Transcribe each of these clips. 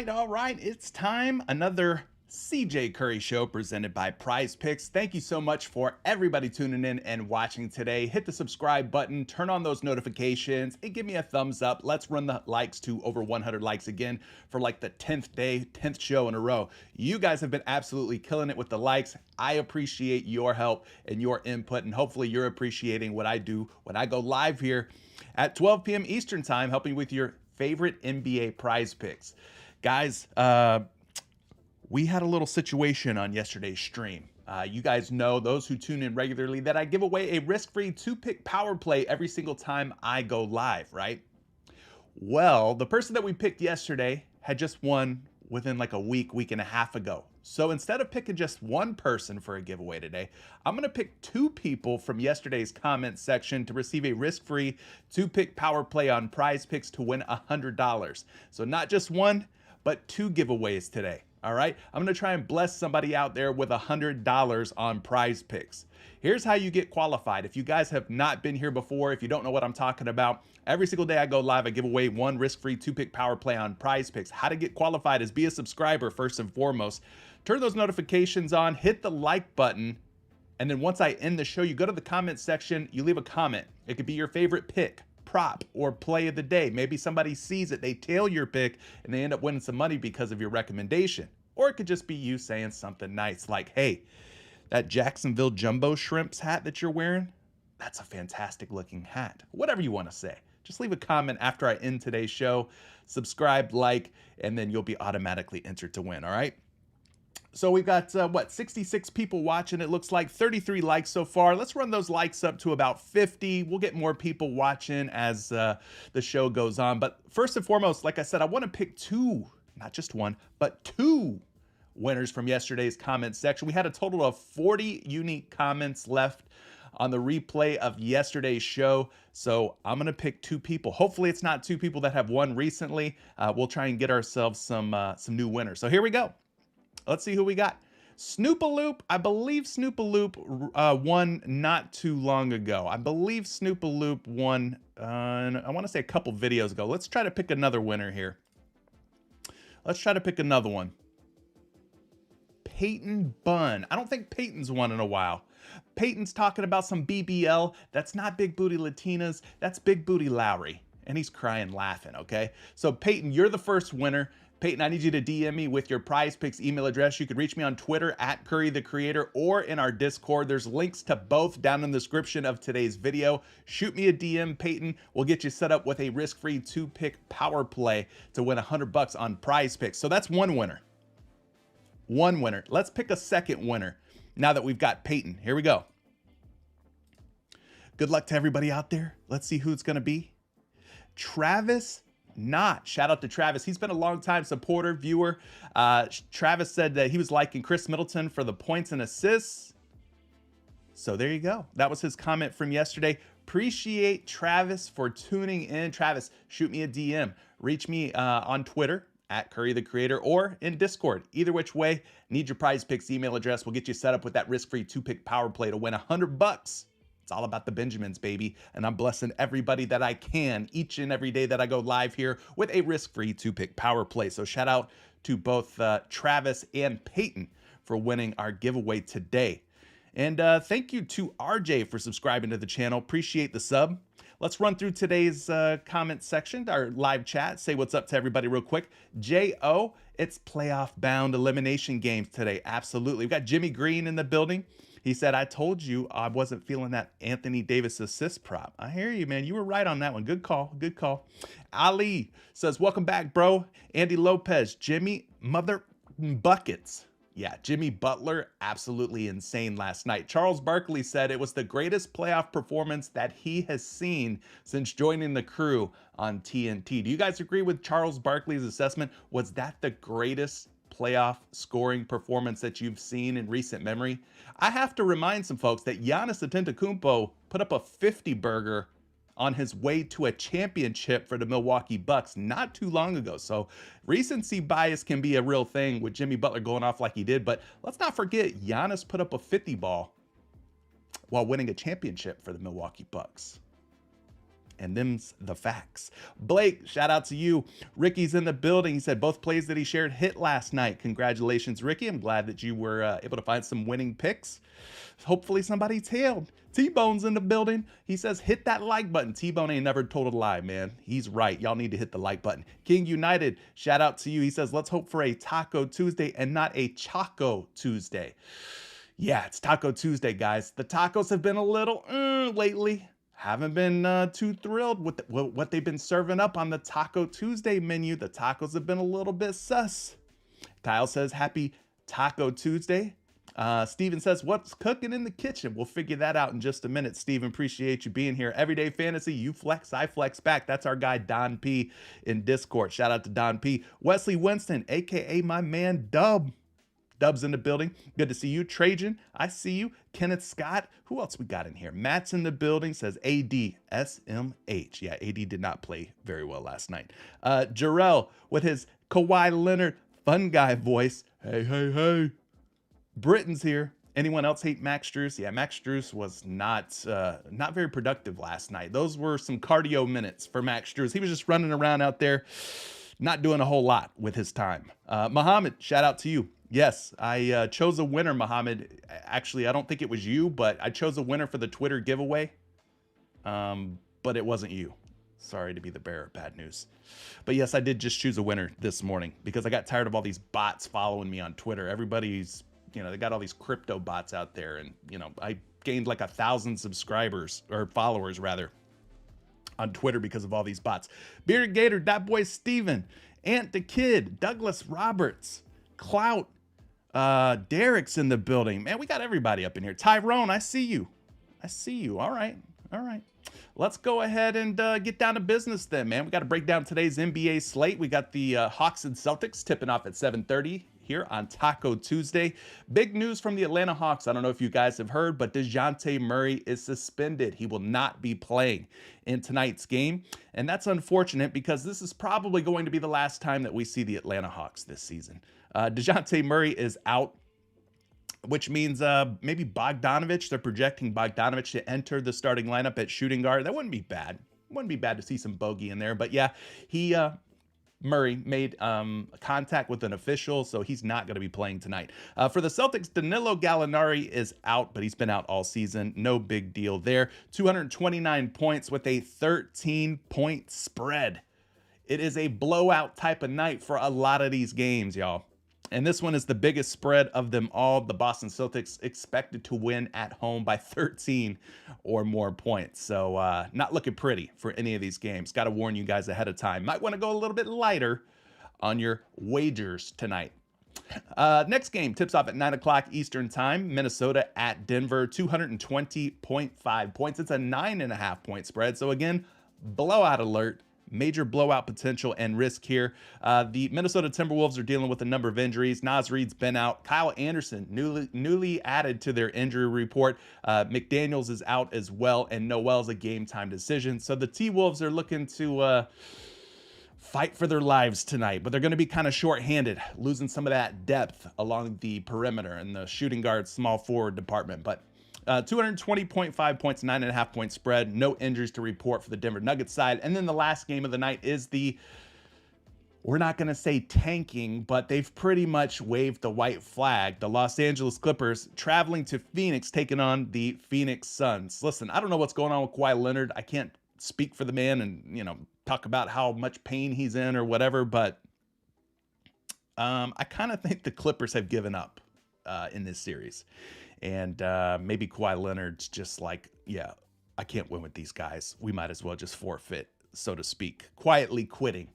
All right, it's time. Another CJ Curry show presented by PrizePicks. Thank you so much for everybody tuning in and watching today. Hit the subscribe button, turn on those notifications, and give me a thumbs up. Let's run the likes to over 100 likes again for like the 10th day, 10th show in a row. You guys have been absolutely killing it with the likes. I appreciate your help and your input, and hopefully you're appreciating what I do when I go live here at 12 p.m. Eastern time, helping you with your favorite NBA prize picks. Guys, we had a little situation on yesterday's stream. You guys know, those who tune in regularly, that I give away a risk-free 2-pick power play every single time I go live, right? Well, the person that we picked yesterday had just won within like a week and a half ago. So instead of picking just one person for a giveaway today, I'm going to pick two people from yesterday's comment section to receive a risk-free 2-pick power play on PrizePicks to win $100. So not just one, but two giveaways today. All right, I'm going to try and bless somebody out there with $100 on PrizePicks. Here's how you get qualified. If you guys have not been here before, if you don't know what I'm talking about, every single day I go live, I give away one risk-free 2-pick power play on PrizePicks. How to get qualified is be a subscriber first and foremost. Turn those notifications on, hit the like button, and then once I end the show, you go to the comment section, you leave a comment. It could be your favorite pick, prop, or play of the day. Maybe somebody sees it, they tail your pick, and they end up winning some money because of your recommendation. Or it could just be you saying something nice like, hey, that Jacksonville Jumbo Shrimps hat that you're wearing, that's a fantastic looking hat. Whatever you want to say. Just leave a comment after I end today's show, subscribe, like, and then you'll be automatically entered to win, all right? So we've got, 66 people watching. It looks like 33 likes so far. Let's run those likes up to about 50. We'll get more people watching as the show goes on. But first and foremost, like I said, I want to pick two, not just one, but two winners from yesterday's comment section. We had a total of 40 unique comments left on the replay of yesterday's show. So I'm going to pick two people. Hopefully it's not two people that have won recently. We'll try and get ourselves some new winners. So here we go. Let's see who we got. Snoopaloop. I believe Snoopaloop won not too long ago. I believe Snoopaloop won, I want to say a couple videos ago. Let's try to pick another winner here. Let's try to pick another one. Peyton Bunn. I don't think Peyton's won in a while. Peyton's talking about some BBL. That's not Big Booty Latinas. That's Big Booty Lowry. And he's crying laughing, okay? So Peyton, you're the first winner. Peyton, I need you to DM me with your PrizePicks email address. You can reach me on Twitter at Curry the Creator or in our Discord. There's links to both down in the description of today's video. Shoot me a DM, Peyton. We'll get you set up with a risk-free 2-pick power play to win $100 on PrizePicks. So that's one winner. One winner. Let's pick a second winner now that we've got Peyton. Here we go. Good luck to everybody out there. Let's see who it's going to be. Travis Not. Shout out to Travis. He's been a long time supporter, viewer. Travis said that he was liking Chris Middleton for the points and assists. So there you go. That was his comment from yesterday. Appreciate Travis for tuning in. Travis, shoot me a DM. Reach me on Twitter at Curry the Creator or in Discord. Either which way, need your PrizePicks email address. We'll get you set up with that risk-free 2-pick power play to win $100 It's all about the Benjamins, baby. And I'm blessing everybody that I can each and every day that I go live here with a risk-free 2-pick power play. So shout out to both Travis and Peyton for winning our giveaway today. And thank you to RJ for subscribing to the channel. Appreciate the sub. Let's run through today's comment section, our live chat. Say what's up to everybody real quick. J.O., it's playoff-bound elimination games today. Absolutely. We've got Jimmy Green in the building. He said, I told you I wasn't feeling that Anthony Davis assist prop. I hear you, man. You were right on that one. Good call. Good call. Ali says, welcome back, bro. Andy Lopez, Jimmy Mother Buckets. Yeah, Jimmy Butler, absolutely insane last night. Charles Barkley said it was the greatest playoff performance that he has seen since joining the crew on TNT. Do you guys agree with Charles Barkley's assessment? Was that the greatest playoff scoring performance that you've seen in recent memory? I have to remind some folks that Giannis Antetokounmpo put up a 50-burger on his way to a championship for the Milwaukee Bucks not too long ago. So recency bias can be a real thing with Jimmy Butler going off like he did, but let's not forget Giannis put up a 50 ball while winning a championship for the Milwaukee Bucks. And them's the facts. Blake, shout out to you. Ricky's in the building. He said both plays that he shared hit last night. Congratulations, Ricky. I'm glad that you were able to find some winning picks. Hopefully somebody tailed. T-Bone's in the building. He says, hit that like button. T-Bone ain't never told a lie, man. He's right. Y'all need to hit the like button. King United, shout out to you. He says, let's hope for a Taco Tuesday and not a Choco Tuesday. Yeah, it's Taco Tuesday, guys. The tacos have been a little lately. Haven't been too thrilled with what they've been serving up on the Taco Tuesday menu. The tacos have been a little bit sus. Kyle says, happy Taco Tuesday. Steven says, what's cooking in the kitchen? We'll figure that out in just a minute. Steven, appreciate you being here. Everyday Fantasy, you flex, I flex back. That's our guy, Don P in Discord. Shout out to Don P. Wesley Winston, a.k.a. my man, Dub. Dub's in the building. Good to see you. Trajan, I see you. Kenneth Scott. Who else we got in here? Matt's in the building. Says ADSMH. Yeah, AD did not play very well last night. Jarrell with his Kawhi Leonard fun guy voice. Hey, hey, hey. Britton's here. Anyone else hate Max Strus? Yeah, Max Strus was not very productive last night. Those were some cardio minutes for Max Strus. He was just running around out there, not doing a whole lot with his time. Muhammad, shout out to you. Yes, I chose a winner, Muhammad. Actually, I don't think it was you, but I chose a winner for the Twitter giveaway. But it wasn't you. Sorry to be the bearer of bad news. But yes, I did just choose a winner this morning because I got tired of all these bots following me on Twitter. Everybody's, they got all these crypto bots out there. And, I gained like 1,000 subscribers or followers rather on Twitter because of all these bots. Bearded Gator, that boy Steven, Ant the Kid, Douglas Roberts, Clout, Derek's in the building. Man, we got everybody up in here. Tyrone, I see you. I see you. All right. All right. Let's go ahead and get down to business then, man. We got to break down today's NBA slate. We got the Hawks and Celtics tipping off at 7:30 here on Taco Tuesday. Big news from the Atlanta Hawks. I don't know if you guys have heard, but DeJounte Murray is suspended. He will not be playing in tonight's game. And that's unfortunate because this is probably going to be the last time that we see the Atlanta Hawks this season. DeJounte Murray is out, which means maybe Bogdanovich. They're projecting Bogdanovich to enter the starting lineup at shooting guard. That wouldn't be bad. Wouldn't be bad to see some bogey in there. But yeah, Murray made contact with an official, so he's not going to be playing tonight. For the Celtics, Danilo Gallinari is out, but he's been out all season. No big deal there. 229 points with a 13-point spread. It is a blowout type of night for a lot of these games, y'all. And this one is the biggest spread of them all. The Boston Celtics expected to win at home by 13 or more points. So not looking pretty for any of these games. Got to warn you guys ahead of time. Might want to go a little bit lighter on your wagers tonight. Next game tips off at 9 o'clock Eastern time. Minnesota at Denver, 220.5 points. It's a 9.5 point spread. So again, blowout alert. Major blowout potential and risk here. The Minnesota Timberwolves are dealing with a number of injuries. Naz Reid's been out. Kyle Anderson, newly added to their injury report. McDaniels is out as well, and Noel's a game-time decision. So the T-Wolves are looking to fight for their lives tonight, but they're going to be kind of short-handed, losing some of that depth along the perimeter and the shooting guard, small forward department. But 220.5 points, 9.5-point spread. No injuries to report for the Denver Nuggets side. And then the last game of the night is the, we're not going to say tanking, but they've pretty much waved the white flag. The Los Angeles Clippers traveling to Phoenix, taking on the Phoenix Suns. Listen, I don't know what's going on with Kawhi Leonard. I can't speak for the man and, you know, talk about how much pain he's in or whatever, but I kind of think the Clippers have given up in this series. And maybe Kawhi Leonard's just like, yeah, I can't win with these guys. We might as well just forfeit, so to speak. Quietly quitting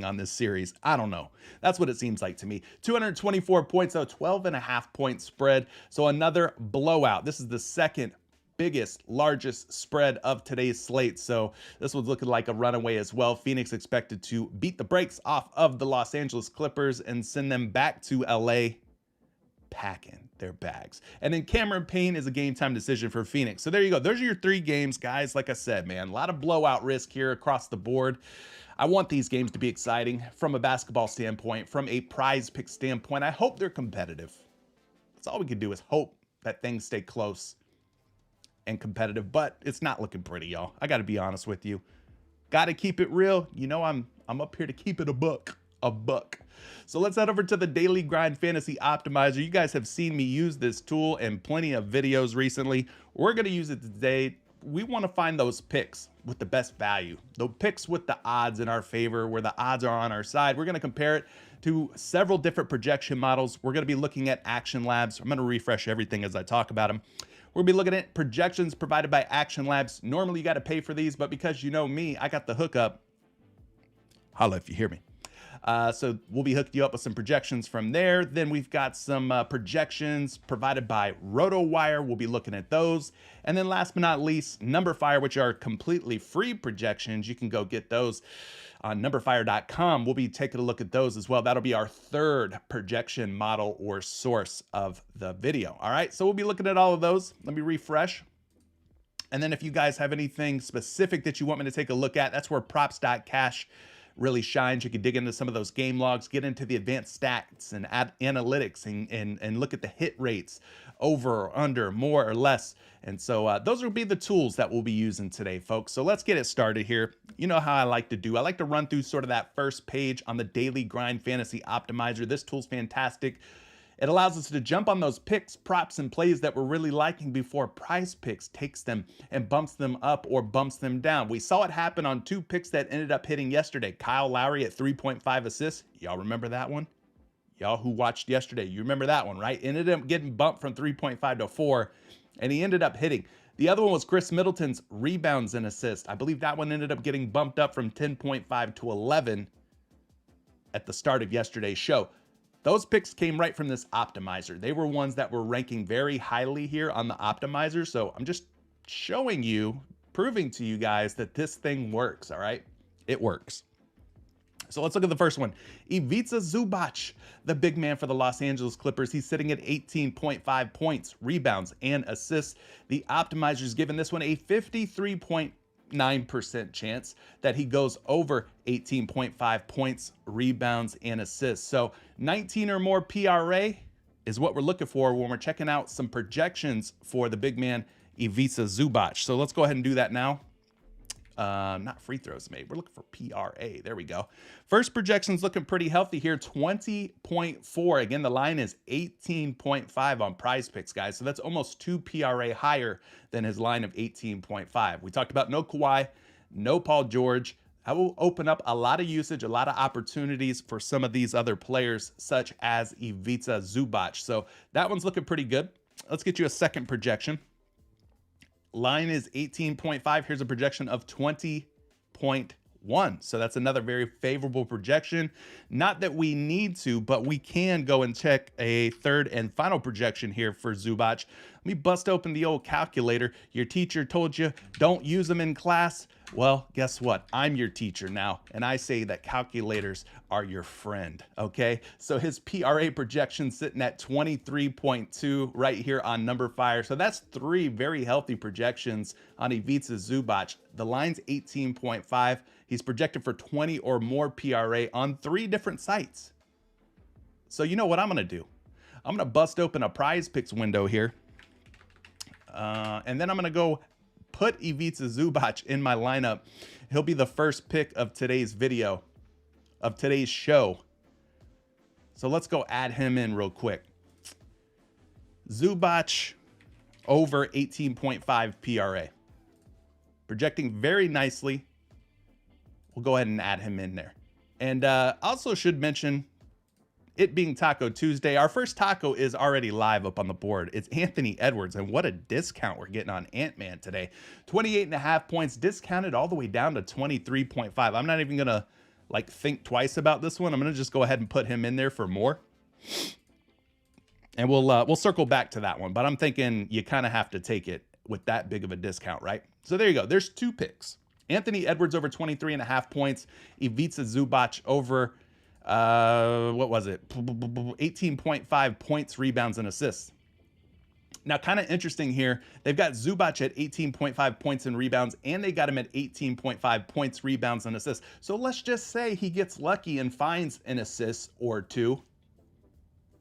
on this series. I don't know. That's what it seems like to me. 224 points, though, 12.5-point spread. So another blowout. This is the second biggest, largest spread of today's slate. So this was looking like a runaway as well. Phoenix expected to beat the brakes off of the Los Angeles Clippers and send them back to LA packing their bags. And then Cameron Payne is a game time decision for Phoenix. So there you go. Those are your three games, guys. Like I said, man, a lot of blowout risk here across the board. I want these games to be exciting from a basketball standpoint, from a prize pick standpoint. I hope they're competitive. That's all we can do is hope that things stay close and competitive, but it's not looking pretty, y'all. I got to be honest with you. Got to keep it real. You know, I'm up here to keep it a buck. So let's head over to the Daily Grind Fantasy Optimizer. You guys have seen me use this tool in plenty of videos recently. We're going to use it today. We want to find those picks with the best value, the picks with the odds in our favor, where the odds are on our side. We're going to compare it to several different projection models. We're going to be looking at Action Labs. I'm going to refresh everything as I talk about them. We'll be looking at projections provided by Action Labs. Normally, you got to pay for these, but because you know me, I got the hookup. Holla if you hear me. So we'll be hooking you up with some projections from there. Then we've got some projections provided by RotoWire. We'll be looking at those. And then last but not least, NumberFire, which are completely free projections. You can go get those on numberfire.com. We'll be taking a look at those as well. That'll be our third projection model or source of the video. All right, so we'll be looking at all of those. Let me refresh. And then if you guys have anything specific that you want me to take a look at, that's where props.cash really shines. You can dig into some of those game logs, get into the advanced stats and add analytics and look at the hit rates, over or under, more or less. And so those will be the tools that we'll be using today, folks. So let's get it started here. You know how I like to do. I like to run through sort of that first page on the Daily Grind Fantasy Optimizer. This tool's fantastic. It allows us to jump on those picks, props, and plays that we're really liking before PrizePicks takes them and bumps them up or bumps them down. We saw it happen on two picks that ended up hitting yesterday. Kyle Lowry at 3.5 assists. Y'all remember that one? Y'all who watched yesterday, you remember that one, right? Ended up getting bumped from 3.5 to 4, and he ended up hitting. The other one was Chris Middleton's rebounds and assists. I believe that one ended up getting bumped up from 10.5 to 11 at the start of yesterday's show. Those picks came right from this optimizer. They were ones that were ranking very highly here on the optimizer. So I'm just showing you, proving to you guys that this thing works, all right? It works. So let's look at the first one. Ivica Zubac, the big man for the Los Angeles Clippers. He's sitting at 18.5 points, rebounds, and assists. The optimizer's given this one a 53.9% chance that he goes over 18.5 points, rebounds, and assists. So 19 or more PRA is what we're looking for when we're checking out some projections for the big man, Ivica Zubac. So let's go ahead and do that now. Not free throws made. We're looking for PRA. There we go. First projection's looking pretty healthy here. 20.4. Again, the line is 18.5 on PrizePicks, guys. So that's almost 2 PRA higher than his line of 18.5. We talked about no Kawhi, no Paul George. That will open up a lot of usage, a lot of opportunities for some of these other players, such as Ivica Zubac. So that one's looking pretty good. Let's get you a second projection. Line is 18.5. Here's a projection of 20.1. So that's another very favorable projection. Not that we need to, but we can go and check a third and final projection here for Zubac. Let me bust open the old calculator. Your teacher told you don't use them in class. Well, guess what? I'm your teacher now, and I say that calculators are your friend, okay? So his PRA projection sitting at 23.2 right here on NumberFire. So that's three very healthy projections on Ivica Zubac. The line's 18.5. He's projected for 20 or more PRA on 3 different sites. So you know what I'm gonna do? I'm gonna bust open a PrizePicks window here. And then I'm going to go put Ivica Zubac in my lineup. He'll be the first pick of today's video, of today's show. So let's go add him in real quick. Zubac over 18.5 PRA. Projecting very nicely. We'll go ahead and add him in there. And also should mention, it being Taco Tuesday, our first taco is already live up on the board. It's Anthony Edwards, and what a discount we're getting on Ant-Man today. 28.5 points, discounted all the way down to 23.5. I'm not even gonna like think twice about this one. I'm gonna just go ahead and put him in there for more. And we'll circle back to that one, but I'm thinking you kind of have to take it with that big of a discount, right? So there you go. There's two picks. Anthony Edwards over 23.5 points. Ivica Zubac over, what was it? 18.5 points, rebounds, and assists. Now, kind of interesting here. They've got Zubac at 18.5 points and rebounds, and they got him at 18.5 points, rebounds, and assists. So let's just say he gets lucky and finds an assist or two.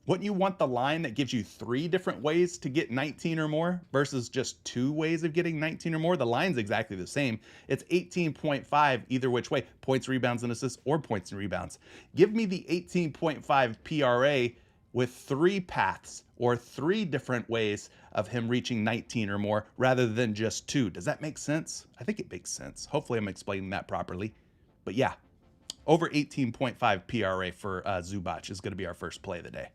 Wouldn't you want the line that gives you 3 different ways to get 19 or more versus just 2 ways of getting 19 or more? The line's exactly the same. It's 18.5 either which way, points, rebounds, and assists, or points and rebounds. Give me the 18.5 PRA with 3 paths or 3 different ways of him reaching 19 or more rather than just 2. Does that make sense? I think it makes sense. Hopefully I'm explaining that properly. But yeah, over 18.5 PRA for Zubac is going to be our first play of the day.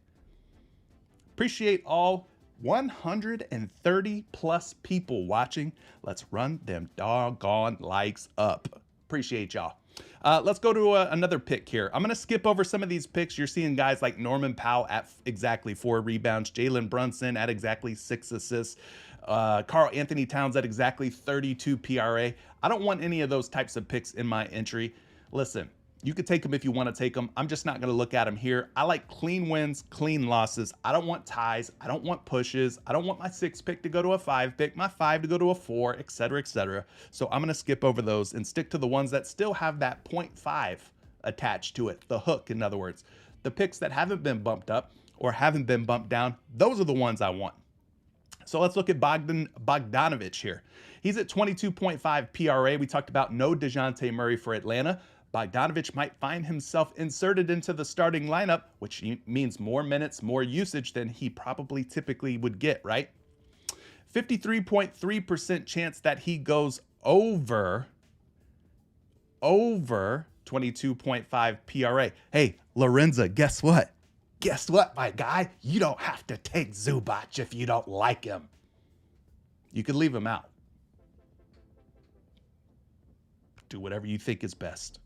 Appreciate all 130 plus people watching. Let's run them doggone likes up. Appreciate y'all. Let's go to another pick here. I'm going to skip over some of these picks. You're seeing guys like Norman Powell at exactly 4 rebounds, Jalen Brunson at exactly 6 assists, Karl Anthony Towns at exactly 32 PRA. I don't want any of those types of picks in my entry. Listen, you could take them if you want to take them. I'm just not going to look at them here. I like clean wins, clean losses. I don't want ties. I don't want pushes. I don't want my 6 pick to go to a 5 pick, my 5 to go to a 4, et cetera, et cetera. So I'm going to skip over those and stick to the ones that still have that 0.5 attached to it. The hook, in other words. The picks that haven't been bumped up or haven't been bumped down, those are the ones I want. So let's look at Bogdanovic here. He's at 22.5 PRA. We talked about no DeJounte Murray for Atlanta. Bogdanovic might find himself inserted into the starting lineup, which means more minutes, more usage than he probably typically would get, right? 53.3% chance that he goes over 22.5 PRA. Hey, Lorenza, guess what? Guess what, my guy? You don't have to take Zubac if you don't like him. You could leave him out. Do whatever you think is best.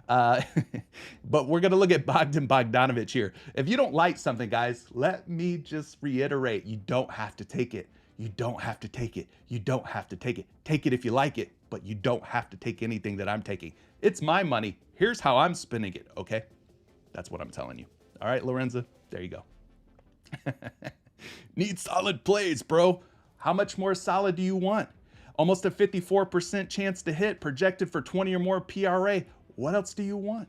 But we're going to look at Bogdanovic here. If you don't like something, guys, let me just reiterate. You don't have to take it. You don't have to take it. You don't have to take it. Take it if you like it, but you don't have to take anything that I'm taking. It's my money. Here's how I'm spending it, okay? That's what I'm telling you. All right, Lorenza, there you go. Need solid plays, bro. How much more solid do you want? Almost a 54% chance to hit, projected for 20 or more PRA. What else do you want?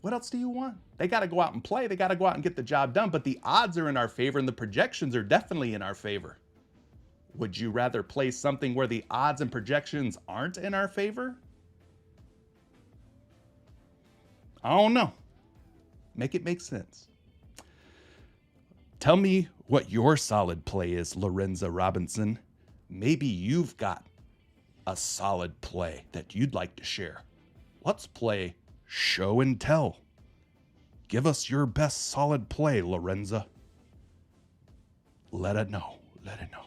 What else do you want? They got to go out and play. They got to go out and get the job done, but the odds are in our favor and the projections are definitely in our favor. Would you rather play something where the odds and projections aren't in our favor? I don't know. Make it make sense. Tell me what your solid play is, Lorenza Robinson. Maybe you've got a solid play that you'd like to share. Let's play show and tell. Give us your best solid play, Lorenza. Let it know. Let it know.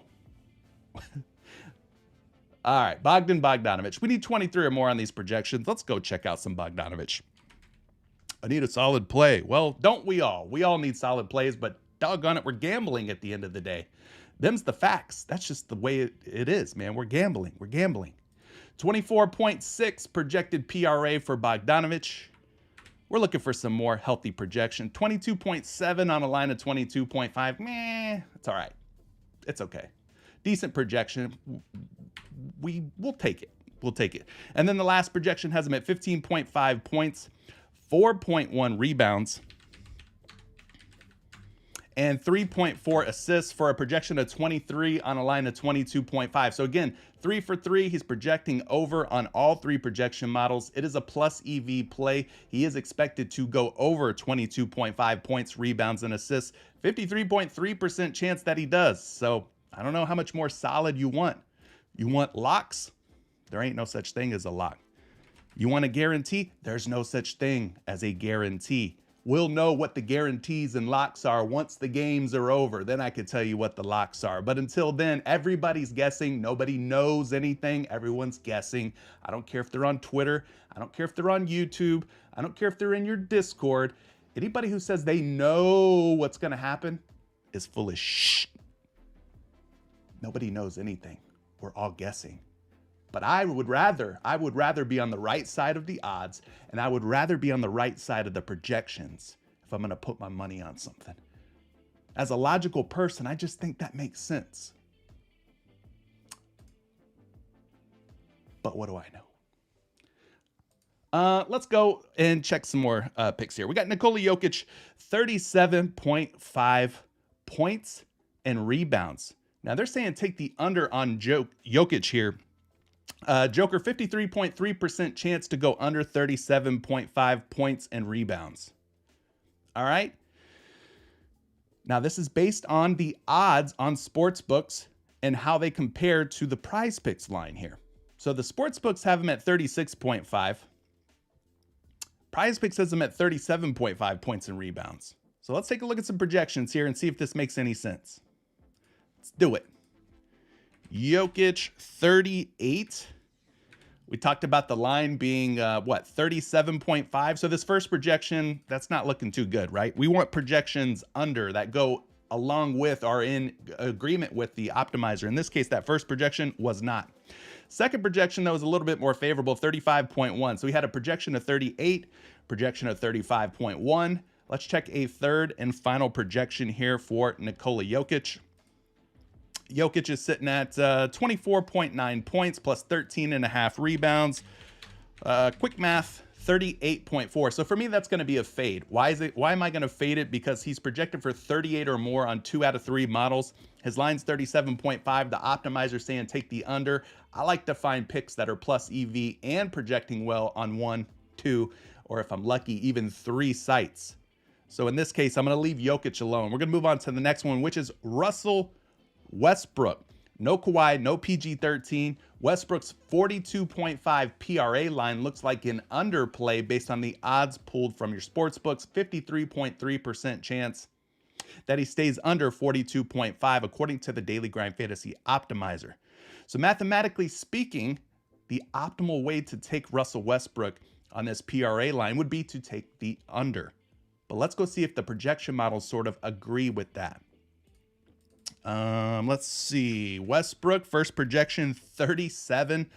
All right, Bogdanovic. We need 23 or more on these projections. Let's go check out some Bogdanovic. I need a solid play. Well, don't we all? We all need solid plays, but doggone it, we're gambling at the end of the day. Them's the facts. That's just the way it is, man. We're gambling. We're gambling. 24.6 projected PRA for Bogdanovic. We're looking for some more healthy projection. 22.7 on a line of 22.5. Meh, it's all right. It's okay. Decent projection. We'll take it. We'll take it. And then the last projection has him at 15.5 points, 4.1 rebounds, and 3.4 assists for a projection of 23 on a line of 22.5. So again, 3 for 3. He's projecting over on all 3 projection models. It is a plus EV play. He is expected to go over 22.5 points, rebounds, and assists. 53.3% chance that he does. So I don't know how much more solid you want. You want locks? There ain't no such thing as a lock. You want a guarantee? There's no such thing as a guarantee. We'll know what the guarantees and locks are once the games are over. Then I could tell you what the locks are. But until then, everybody's guessing. Nobody knows anything. Everyone's guessing. I don't care if they're on Twitter. I don't care if they're on YouTube. I don't care if they're in your Discord. Anybody who says they know what's going to happen is full of shit. Nobody knows anything. We're all guessing. But I would rather be on the right side of the odds, and I would rather be on the right side of the projections if I'm going to put my money on something. As a logical person, I just think that makes sense. But what do I know? Let's go and check some more picks here. We got Nikola Jokic, 37.5 points and rebounds. Now they're saying take the under on Jokic here. Joker, 53.3% chance to go under 37.5 points and rebounds. All right. Now, this is based on the odds on sports books and how they compare to the PrizePicks line here. So the sports books have them at 36.5. PrizePicks has them at 37.5 points and rebounds. So let's take a look at some projections here and see if this makes any sense. Let's do it. Jokic, 38. We talked about the line being, 37.5. So this first projection, that's not looking too good, right? We want projections under that go along with or in agreement with the optimizer. In this case, that first projection was not. Second projection, though, was a little bit more favorable, 35.1. So we had a projection of 38, projection of 35.1. Let's check a third and final projection here for Nikola Jokic. Jokic is sitting at 24.9 points plus 13.5 rebounds. Quick math, 38.4. So for me, that's going to be a fade. Why am I going to fade it? Because he's projected for 38 or more on 2 out of 3 models. His line's 37.5. The optimizer saying take the under. I like to find picks that are plus EV and projecting well on 1, 2, or if I'm lucky, even 3 sites. So in this case, I'm going to leave Jokic alone. We're going to move on to the next one, which is Russell Westbrook. No Kawhi, no PG-13. Westbrook's 42.5 PRA line looks like an underplay based on the odds pulled from your sports books. 53.3% chance that he stays under 42.5 according to the Daily Grind Fantasy Optimizer. So mathematically speaking, the optimal way to take Russell Westbrook on this PRA line would be to take the under. But let's go see if the projection models sort of agree with that. Let's see. Westbrook, first projection, 37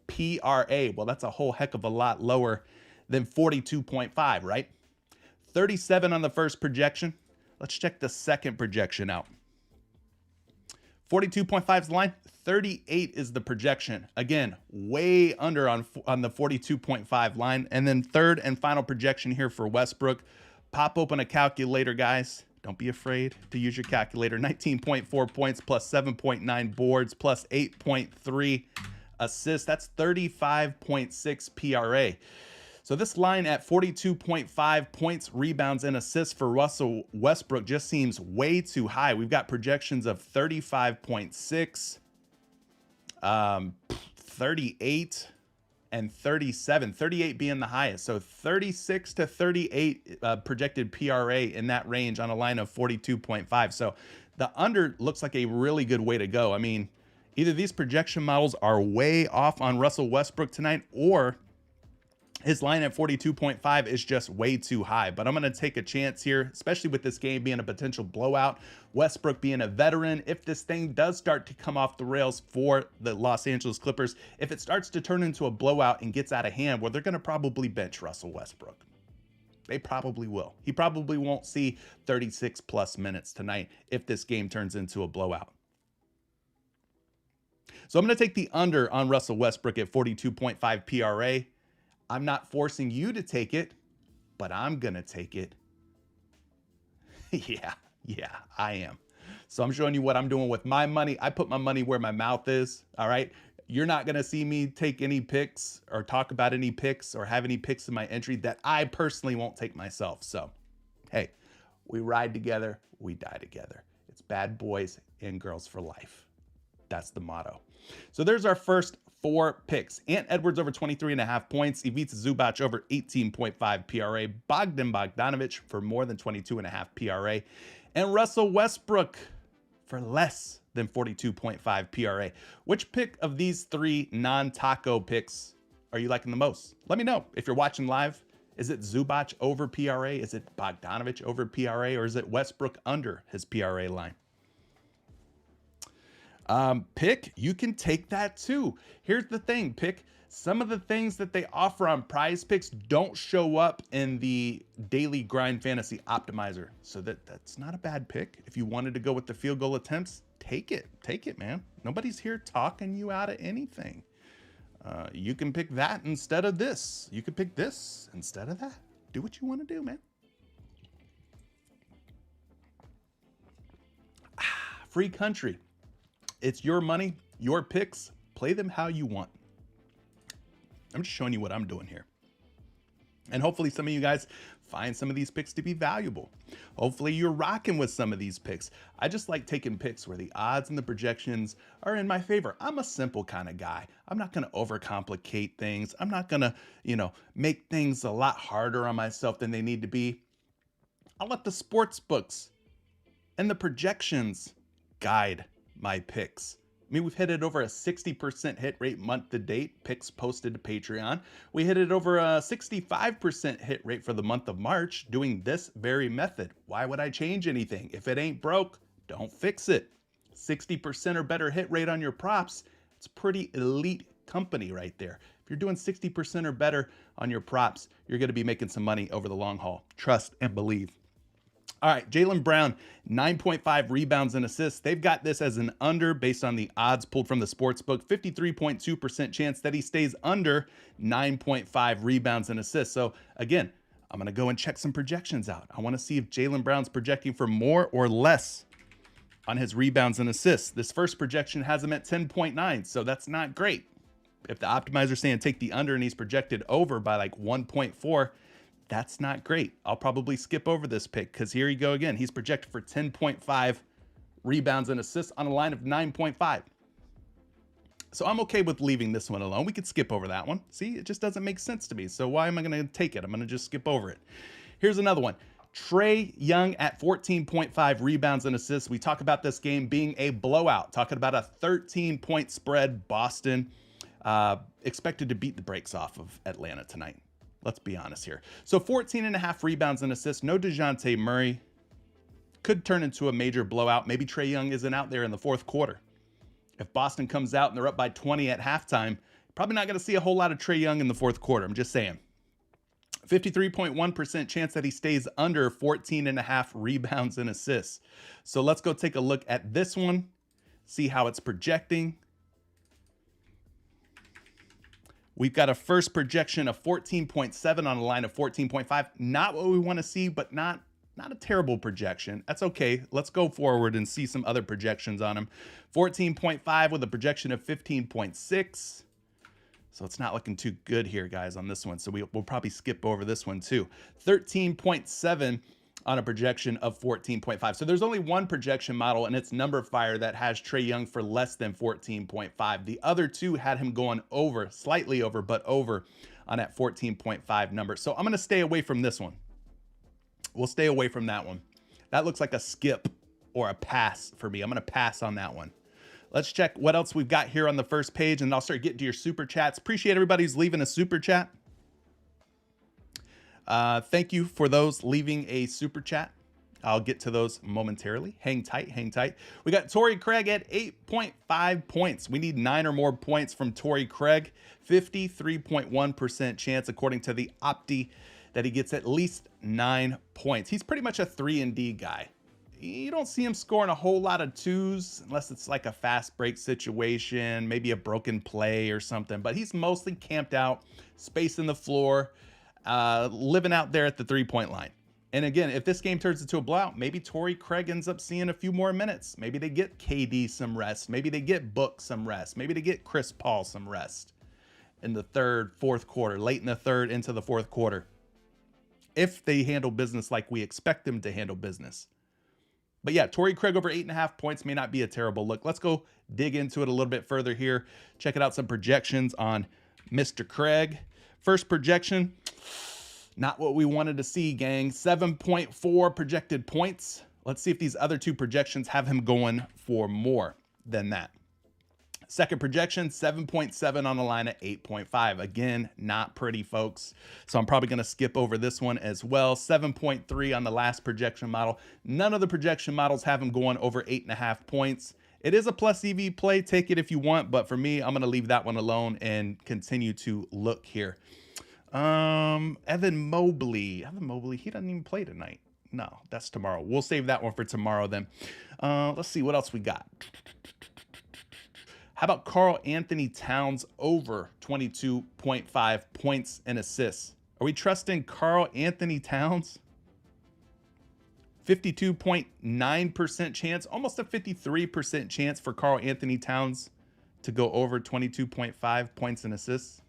PRA. Well, that's a whole heck of a lot lower than 42.5, right? 37 on the first projection. Let's check the second projection out. 42.5 is the line. 38 is the projection. Again, way under on the 42.5 line. And then third and final projection here for Westbrook. Pop open a calculator, guys. Don't be afraid to use your calculator. 19.4 points plus 7.9 boards plus 8.3 assists. That's 35.6 PRA. So this line at 42.5 points, rebounds, and assists for Russell Westbrook just seems way too high. We've got projections of 35.6, 38, and 37, 38 being the highest. So 36 to 38 projected PRA in that range on a line of 42.5. So the under looks like a really good way to go. I mean, either these projection models are way off on Russell Westbrook tonight, or his line at 42.5 is just way too high. But I'm going to take a chance here, especially with this game being a potential blowout. Westbrook being a veteran, if this thing does start to come off the rails for the Los Angeles Clippers, if it starts to turn into a blowout and gets out of hand, well, they're going to probably bench Russell Westbrook. They probably will. He probably won't see 36 plus minutes tonight if this game turns into a blowout. So I'm going to take the under on Russell Westbrook at 42.5 PRA. I'm not forcing you to take it, but I'm going to take it. Yeah, Yeah, I am. So I'm showing you what I'm doing with my money. I put my money where my mouth is, all right? You're not gonna see me take any picks or talk about any picks or have any picks in my entry that I personally won't take myself. So, hey, we ride together, we die together. It's bad boys and girls for life. That's the motto. So there's our first 4 picks. Ant Edwards over 23.5 points. Ivica Zubac over 18.5 PRA. Bogdan Bogdanovic for more than 22.5 PRA. And Russell Westbrook for less than 42.5 PRA. Which pick of these 3 non-taco picks are you liking the most? Let me know. If you're watching live, is it Zubac over PRA? Is it Bogdanovic over PRA? Or is it Westbrook under his PRA line? Pick, you can take that too. Here's the thing, Pick. Some of the things that they offer on PrizePicks don't show up in the daily grind fantasy optimizer. So that's not a bad pick. If you wanted to go with the field goal attempts, take it, man. Nobody's here talking you out of anything. You can pick that instead of this. You can pick this instead of that. Do what you want to do, man. Free country. It's your money, your picks. Play them how you want. I'm just showing you what I'm doing here. And hopefully some of you guys find some of these picks to be valuable. Hopefully you're rocking with some of these picks. I just like taking picks where the odds and the projections are in my favor. I'm a simple kind of guy. I'm not going to overcomplicate things. I'm not going to, make things a lot harder on myself than they need to be. I'll let the sports books and the projections guide my picks. I mean, we've hit it over a 60% hit rate month to date, picks posted to Patreon. We hit it over a 65% hit rate for the month of March doing this very method. Why would I change anything? If it ain't broke, don't fix it. 60% or better hit rate on your props, it's pretty elite company right there. If you're doing 60% or better on your props, you're going to be making some money over the long haul. Trust and believe. All right, Jaylen Brown, 9.5 rebounds and assists. They've got this as an under based on the odds pulled from the sportsbook. 53.2% chance that he stays under 9.5 rebounds and assists. So again, I'm going to go and check some projections out. I want to see if Jaylen Brown's projecting for more or less on his rebounds and assists. This first projection has him at 10.9, so that's not great. If the optimizer's saying take the under and he's projected over by like 1.4, that's not great. I'll probably skip over this pick because here you go again. He's projected for 10.5 rebounds and assists on a line of 9.5. So I'm okay with leaving this one alone. We could skip over that one. See, it just doesn't make sense to me. So why am I going to take it? I'm going to just skip over it. Here's another one. Trae Young at 14.5 rebounds and assists. We talk about this game being a blowout, talking about a 13-point spread. Boston expected to beat the brakes off of Atlanta tonight. Let's be honest here. So 14.5 rebounds and assists. No DeJounte Murray. Could turn into a major blowout. Maybe Trae Young isn't out there in the fourth quarter. If Boston comes out and they're up by 20 at halftime, probably not going to see a whole lot of Trae Young in the fourth quarter. I'm just saying. 53.1% chance that he stays under 14.5 rebounds and assists. So let's go take a look at this one, see how it's projecting. We've got a first projection of 14.7 on a line of 14.5. Not what we want to see, but not a terrible projection. That's okay. Let's go forward and see some other projections on him. 14.5 with a projection of 15.6. So it's not looking too good here, guys, on this one. So we'll probably skip over this one too. 13.7 on a projection of 14.5. So there's only one projection model, and it's Number Fire, that has Trae Young for less than 14.5. The other two had him going over, slightly over, but over on that 14.5 number. So I'm going to stay away from this one. We'll stay away from that one. That looks like a skip or a pass for me. I'm going to pass on that one. Let's check what else we've got here on the first page, and I'll start getting to your super chats. Appreciate everybody who's leaving a super chat. Thank you for those leaving a super chat. I'll get to those momentarily. Hang tight, hang tight. We got Torrey Craig at 8.5 points. We need 9 or more points from Torrey Craig. 53.1% chance, according to the Opti, that he gets at least 9 points. He's pretty much a 3-and-D guy. You don't see him scoring a whole lot of twos unless it's like a fast break situation, maybe a broken play or something, but he's mostly camped out, spacing the floor, living out there at the 3-point line. And again, if this game turns into a blowout, maybe Torrey Craig ends up seeing a few more minutes. Maybe they get KD some rest. Maybe they get Book some rest. Maybe they get Chris Paul some rest in the third, fourth quarter, late in the third into the fourth quarter. If they handle business like we expect them to handle business. But yeah, Torrey Craig over 8.5 points may not be a terrible look. Let's go dig into it a little bit further here. Check it out, some projections on Mr. Craig. First projection, not what we wanted to see, gang. 7.4 projected points. Let's see if these other two projections have him going for more than that. Second projection, 7.7 on the line at 8.5. Again, not pretty, folks. So I'm probably going to skip over this one as well. 7.3 on the last projection model. None of the projection models have him going over 8.5 points. It is a plus EV play. Take it if you want. But for me, I'm going to leave that one alone and continue to look here. Evan Mobley, he doesn't even play tonight. No, that's tomorrow. We'll save that one for tomorrow then. Let's see what else we got. How about Karl Anthony Towns over 22.5 points and assists? Are we trusting Karl Anthony Towns? 52.9% chance, almost a 53% chance for Karl Anthony Towns to go over 22.5 points and assists.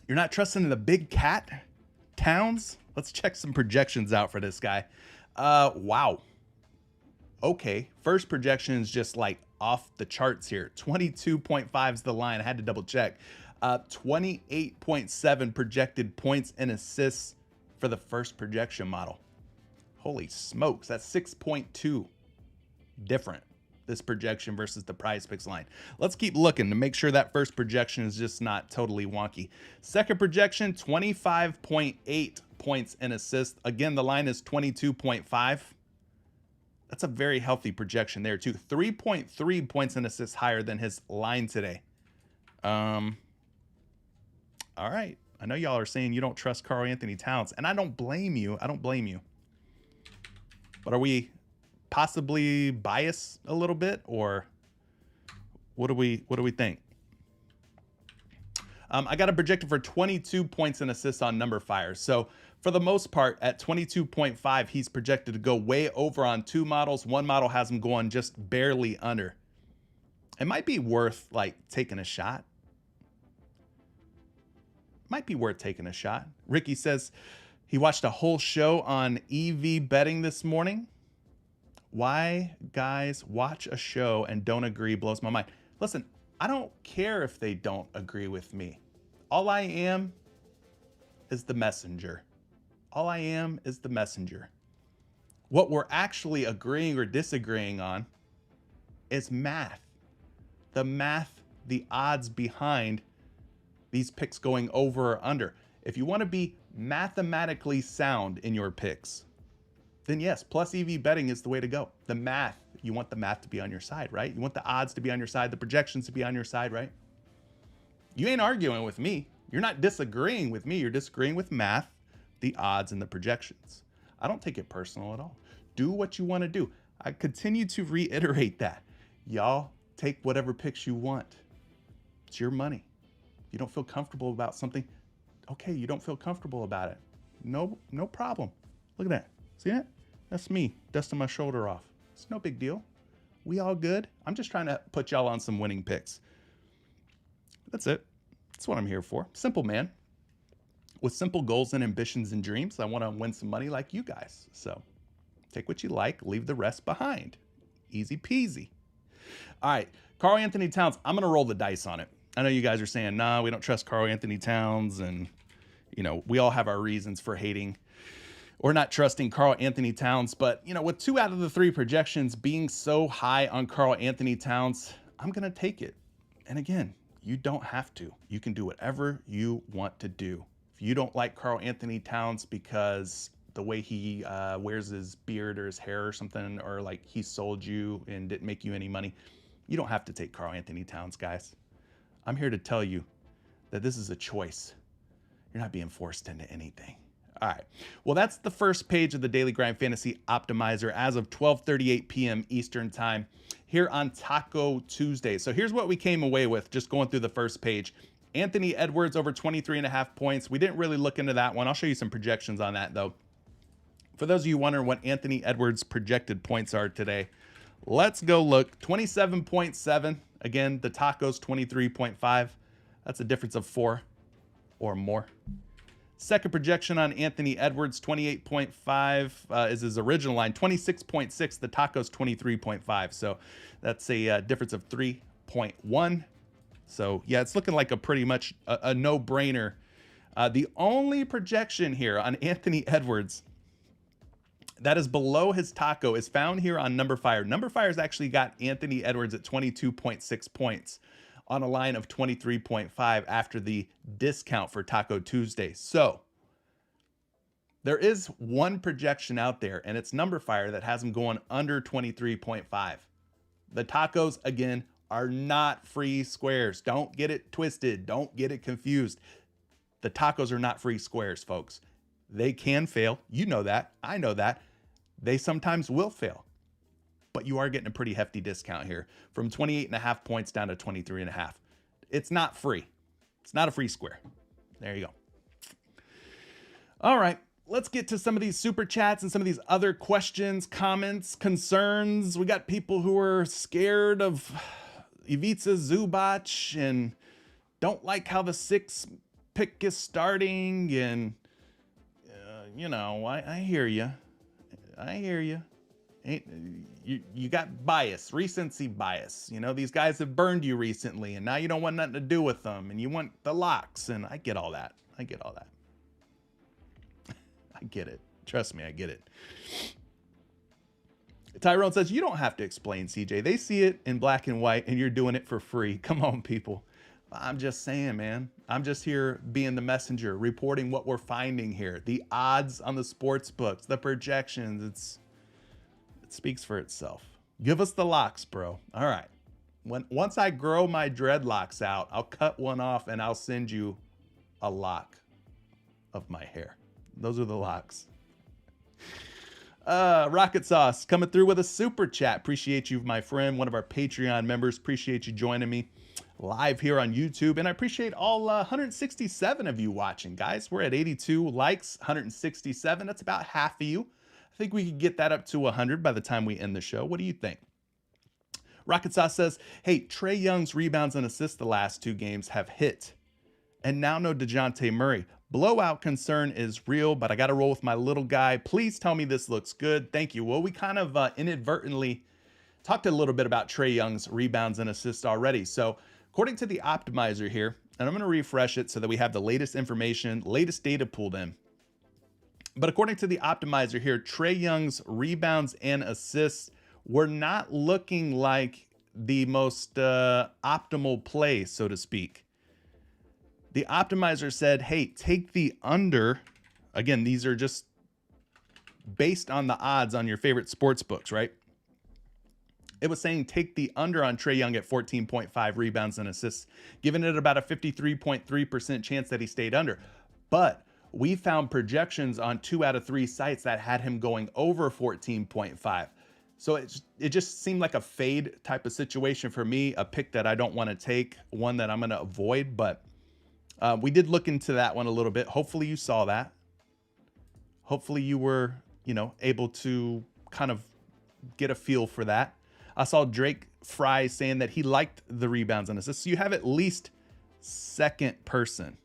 You're not trusting the big cat, Towns? Let's check some projections out for this guy. Wow. Okay, first projection is just like off the charts here. 22.5 is the line. I had to double check. 28.7 projected points and assists for the first projection model. Holy smokes, that's 6.2 different, this projection versus the PrizePicks line. Let's keep looking to make sure that first projection is just not totally wonky. Second projection, 25.8 points and assists. Again, the line is 22.5. That's a very healthy projection there too. 3.3 points and assists higher than his line today. All right. I know y'all are saying you don't trust Karl Anthony Towns, and I don't blame you. I don't blame you. But are we possibly biased a little bit, or what do we think? I got a projected for 22 points and assists on number fires. So for the most part, at 22.5, he's projected to go way over on two models. One model has him going just barely under. It might be worth like taking a shot. Might be worth taking a shot. Ricky says he watched a whole show on EV betting this morning. Why guys watch a show and don't agree blows my mind. Listen, I don't care if they don't agree with me. All I am is the messenger. All I am is the messenger. What we're actually agreeing or disagreeing on is math. The math, the odds behind these picks going over or under. If you want to be mathematically sound in your picks, then yes, plus EV betting is the way to go. The math, you want the math to be on your side, right? You want the odds to be on your side, the projections to be on your side, right? You ain't arguing with me. You're not disagreeing with me. You're disagreeing with math, the odds, and the projections. I don't take it personal at all. Do what you want to do. I continue to reiterate that. Y'all take whatever picks you want. It's your money. If you don't feel comfortable about something, okay, you don't feel comfortable about it. No problem. Look at that. See that? That's me dusting my shoulder off. It's no big deal. We all good. I'm just trying to put y'all on some winning picks. That's it. That's what I'm here for. Simple man. With simple goals and ambitions and dreams, I want to win some money like you guys. So take what you like, leave the rest behind. Easy peasy. All right, Karl Anthony Towns, I'm going to roll the dice on it. I know you guys are saying, nah, we don't trust Karl Anthony Towns. And, you know, we all have our reasons for hating or not trusting Karl Anthony Towns. But, you know, with 2 out of the 3 projections being so high on Karl Anthony Towns, I'm going to take it. And again, you don't have to. You can do whatever you want to do. If you don't like Karl Anthony Towns because the way he wears his beard or his hair or something, or like he sold you and didn't make you any money, you don't have to take Karl Anthony Towns, guys. I'm here to tell you that this is a choice. You're not being forced into anything. All right. Well, that's the first page of the Daily Grind Fantasy Optimizer as of 12:38 p.m. Eastern Time here on Taco Tuesday. So here's what we came away with just going through the first page. Anthony Edwards over 23.5 points. We didn't really look into that one. I'll show you some projections on that, though. For those of you wondering what Anthony Edwards' projected points are today, let's go look. 27.7. Again, the Tacos 23.5. That's a difference of 4 or more. Second projection on Anthony Edwards, 28.5 is his original line. 26.6, the Tacos 23.5. So that's a difference of 3.1. So yeah, it's looking like a pretty much a no-brainer. The only projection here on Anthony Edwards that is below his taco is found here on Numberfire. Numberfire's actually got Anthony Edwards at 22.6 points on a line of 23.5 after the discount for Taco Tuesday. So there is one projection out there, and it's Numberfire, that has him going under 23.5. The Tacos, again, are not free squares. Don't get it twisted. Don't get it confused. The Tacos are not free squares, folks. They can fail. You know that. I know that. They sometimes will fail. But you are getting a pretty hefty discount here from 28.5 points down to 23.5. It's not free. It's not a free square. There you go. All right, let's get to some of these super chats and some of these other questions, comments, concerns. We got people who are scared of Ivica Zubac and don't like how the 6th pick is starting. And, you know, I hear you. I hear you. You got bias, recency bias. You know, these guys have burned you recently, and now you don't want nothing to do with them, and you want the locks, and I get all that. I get all that. I get it. Trust me, I get it. Tyrone says, you don't have to explain, CJ. They see it in black and white, and you're doing it for free. Come on, people. I'm just saying, man. I'm just here being the messenger, reporting what we're finding here. The odds on the sports books, the projections, it speaks for itself. Give us the locks, bro. All right. Once I grow my dreadlocks out, I'll cut one off and I'll send you a lock of my hair. Those are the locks. Rocket Sauce coming through with a super chat. Appreciate you, my friend, one of our Patreon members. Appreciate you joining me live here on YouTube. And I appreciate all 167 of you watching, guys. We're at 82 likes, 167. That's about half of you. I think we could get that up to 100 by the time we end the show. What do you think? Rocket Sauce says, hey, Trae Young's rebounds and assists the last 2 games have hit. And now no DeJounte Murray. Blowout concern is real, but I got to roll with my little guy. Please tell me this looks good. Thank you. Well, we kind of inadvertently talked a little bit about Trae Young's rebounds and assists already. So according to the optimizer here, and I'm going to refresh it so that we have the latest information, latest data pulled in. But according to the optimizer here, Trae Young's rebounds and assists were not looking like the most optimal play, so to speak. The optimizer said, hey, take the under. Again, these are just based on the odds on your favorite sports books, right? It was saying take the under on Trae Young at 14.5 rebounds and assists, giving it about a 53.3% chance that he stayed under. But we found projections on 2 out of 3 sites that had him going over 14.5. So it just seemed like a fade type of situation for me, a pick that I don't want to take, one that I'm going to avoid. But we did look into that one a little bit. Hopefully you saw that. Hopefully you were, able to kind of get a feel for that. I saw Drake Fry saying that he liked the rebounds and assists. So you have at least second person.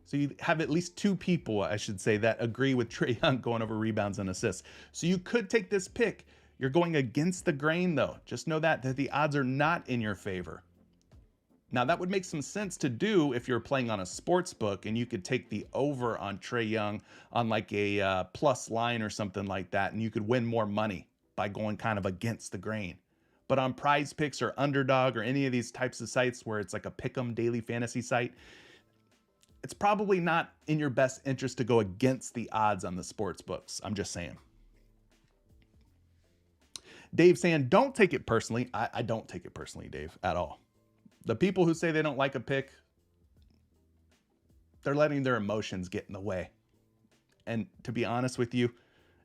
So you have at least 2 people, I should say, that agree with Trae Young going over rebounds and assists. So you could take this pick. You're going against the grain, though. Just know that the odds are not in your favor. Now, that would make some sense to do if you're playing on a sports book and you could take the over on Trae Young on like a plus line or something like that, and you could win more money by going kind of against the grain. But on PrizePicks or Underdog or any of these types of sites where it's like a pick'em daily fantasy site, it's probably not in your best interest to go against the odds on the sports books. I'm just saying. Dave saying, don't take it personally. I don't take it personally, Dave, at all. The people who say they don't like a pick, they're letting their emotions get in the way. And to be honest with you,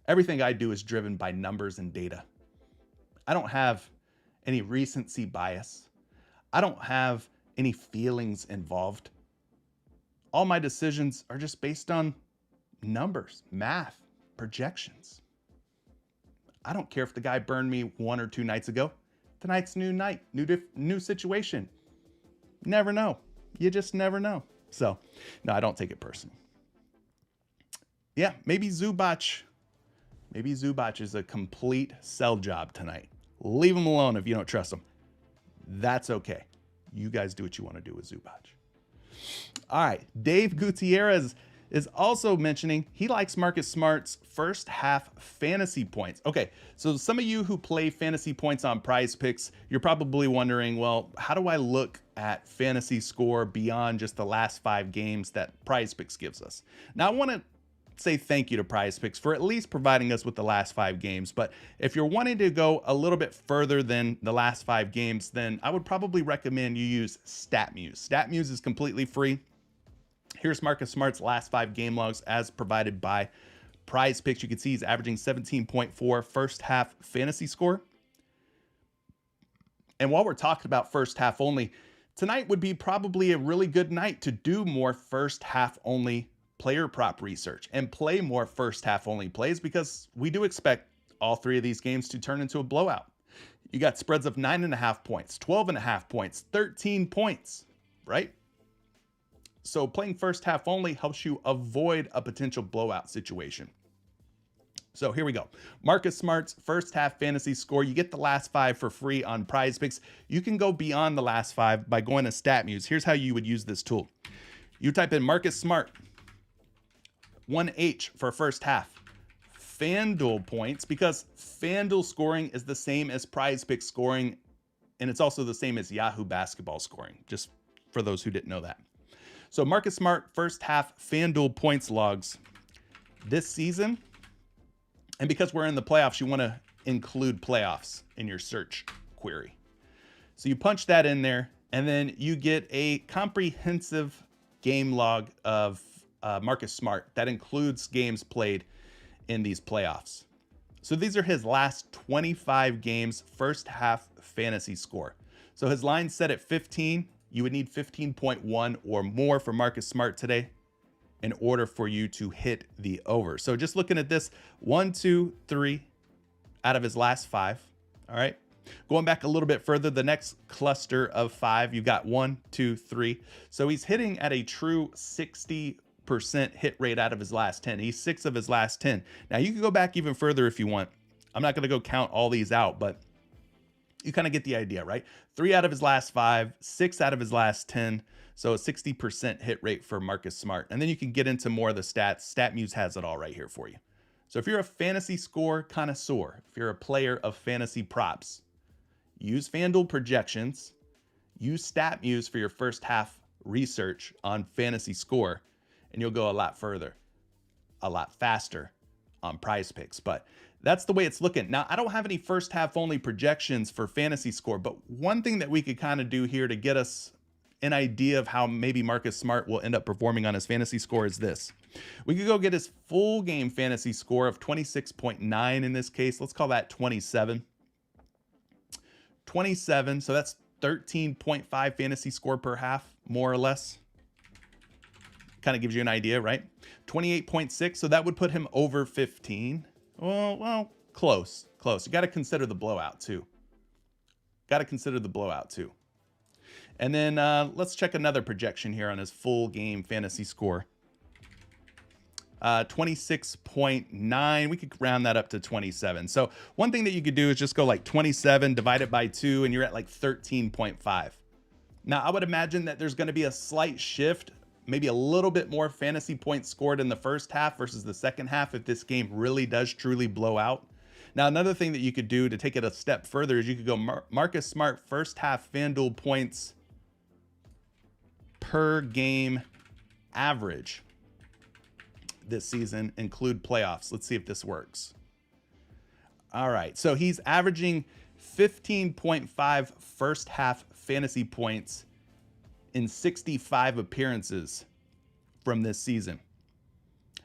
everything I do is driven by numbers and data. I don't have any recency bias. I don't have any feelings involved. all my decisions are just based on numbers, math, projections. I don't care if the guy burned me 1 or 2 nights ago. Tonight's new night, new situation. Never know. You just never know. So, no, I don't take it personal. Yeah, maybe Zubac is a complete sell job tonight. Leave him alone if you don't trust him. That's okay. You guys do what you want to do with Zubac. All right, Dave Gutierrez is also mentioning he likes Marcus Smart's first half fantasy points. Okay, so some of you who play fantasy points on PrizePicks, you're probably wondering, well, how do I look at fantasy score beyond just the last 5 games that PrizePicks gives us? Now, I want to say thank you to PrizePicks for at least providing us with the last 5 games. But if you're wanting to go a little bit further than the last 5 games, then I would probably recommend you use StatMuse. StatMuse is completely free. Here's Marcus Smart's last 5 game logs as provided by PrizePicks. You can see he's averaging 17.4 first half fantasy score. And while we're talking about first half only, tonight would be probably a really good night to do more first half only player prop research and play more first half only plays, because we do expect all 3 of these games to turn into a blowout. You got spreads of 9.5 points, 12.5 points, 13 points, right? So playing first half only helps you avoid a potential blowout situation. So here we go. Marcus Smart's first half fantasy score. You get the last 5 for free on PrizePicks. You can go beyond the last 5 by going to StatMuse. Here's how you would use this tool. You type in Marcus Smart, 1H for first half. FanDuel points, because FanDuel scoring is the same as PrizePicks scoring, and it's also the same as Yahoo basketball scoring, just for those who didn't know that. So Marcus Smart first half FanDuel points logs this season. And because we're in the playoffs, you want to include playoffs in your search query. So you punch that in there, and then you get a comprehensive game log of Marcus Smart that includes games played in these playoffs. So these are his last 25 games, first half fantasy score. So his line set at 15. You would need 15.1 or more for Marcus Smart today in order for you to hit the over. So just looking at this, 1, 2, 3 out of his last 5. All right. Going back a little bit further, the next cluster of 5, you've got 1, 2, 3. So he's hitting at a true 60% hit rate out of his last 10. He's 6 of his last 10. Now you can go back even further if you want. I'm not going to go count all these out, but you kind of get the idea, right? 3 out of his last 5, 6 out of his last 10. So a 60% hit rate for Marcus Smart. And then you can get into more of the stats. StatMuse has it all right here for you. So if you're a fantasy score connoisseur, if you're a player of fantasy props, use FanDuel projections, use StatMuse for your first half research on fantasy score, and you'll go a lot further, a lot faster on PrizePicks. But that's the way it's looking. Now, I don't have any first half only projections for fantasy score, but one thing that we could kind of do here to get us an idea of how maybe Marcus Smart will end up performing on his fantasy score is this. We could go get his full game fantasy score of 26.9 in this case. Let's call that 27. 27, so that's 13.5 fantasy score per half, more or less. Kind of gives you an idea, right? 28.6, so that would put him over 15. Well, close. You got to consider the blowout too. And then let's check another projection here on his full game fantasy score. 26.9. We could round that up to 27. So one thing that you could do is just go like 27, divide it by 2, and you're at like 13.5. Now, I would imagine that there's going to be a slight shift, maybe a little bit more fantasy points scored in the first half versus the second half if this game really does truly blow out. Now, another thing that you could do to take it a step further is you could go Marcus Smart first half FanDuel points per game average this season, include playoffs. Let's see if this works. All right, so he's averaging 15.5 first half fantasy points in 65 appearances from this season.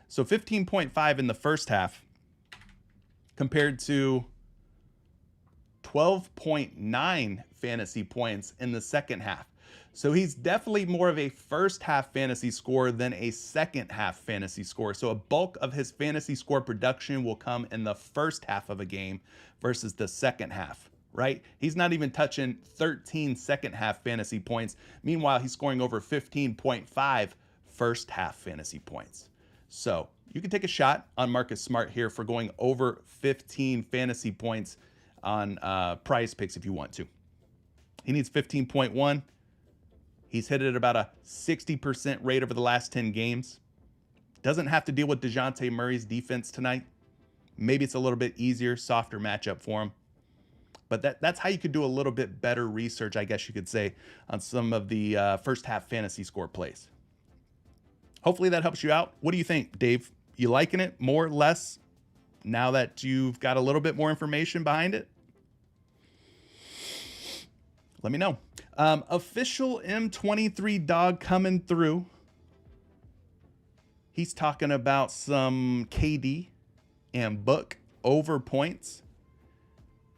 So 15.5 in the first half compared to 12.9 fantasy points in the second half. So he's definitely more of a first half fantasy scorer than a second half fantasy scorer. So a bulk of his fantasy score production will come in the first half of a game versus the second half, right? He's not even touching 13 second half fantasy points. Meanwhile, he's scoring over 15.5 first half fantasy points. So you can take a shot on Marcus Smart here for going over 15 fantasy points on PrizePicks if you want to. He needs 15.1. He's hit it at about a 60% rate over the last 10 games. Doesn't have to deal with DeJounte Murray's defense tonight. Maybe it's a little bit easier, softer matchup for him. But that's how you could do a little bit better research, I guess you could say, on some of the first half fantasy score plays. Hopefully that helps you out. What do you think, Dave? You liking it more, less, now that you've got a little bit more information behind it? Let me know. Official M23 dog coming through. He's talking about some KD and Book over points.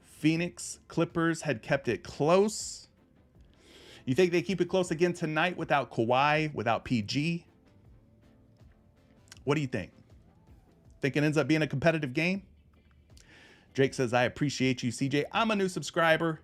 Phoenix Clippers had kept it close. You think they keep it close again tonight without Kawhi, without PG? What do you think? Think it ends up being a competitive game? Drake says, I appreciate you, CJ. I'm a new subscriber.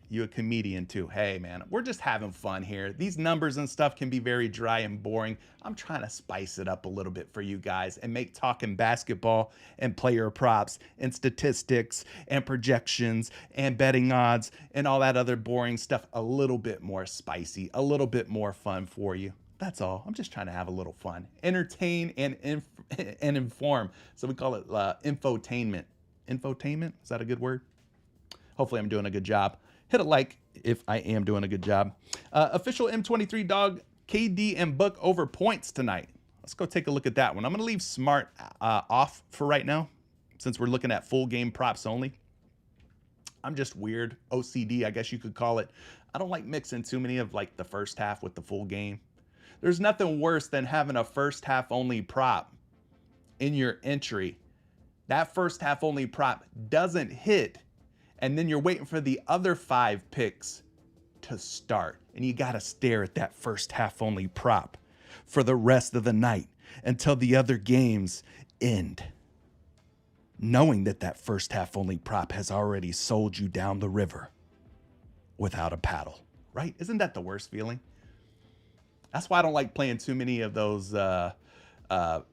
You a comedian too. Hey man, we're just having fun here. These numbers and stuff can be very dry and boring. I'm trying to spice it up a little bit for you guys and make talking basketball and player props and statistics and projections and betting odds and all that other boring stuff a little bit more spicy, a little bit more fun for you. That's all. I'm just trying to have a little fun, entertain and inform. So we call it infotainment. Infotainment, is that a good word? Hopefully I'm doing a good job. Hit a like if I am doing a good job. Official M23 dog, KD and Book over points tonight. Let's go take a look at that one. I'm going to leave Smart off for right now since we're looking at full game props only. I'm just weird. OCD, I guess you could call it. I don't like mixing too many of like the first half with the full game. There's nothing worse than having a first half only prop in your entry. That first half only prop doesn't hit, and then you're waiting for the other 5 picks to start. And you got to stare at that first half only prop for the rest of the night until the other games end, knowing that that first half only prop has already sold you down the river without a paddle, right? Isn't that the worst feeling? That's why I don't like playing too many of those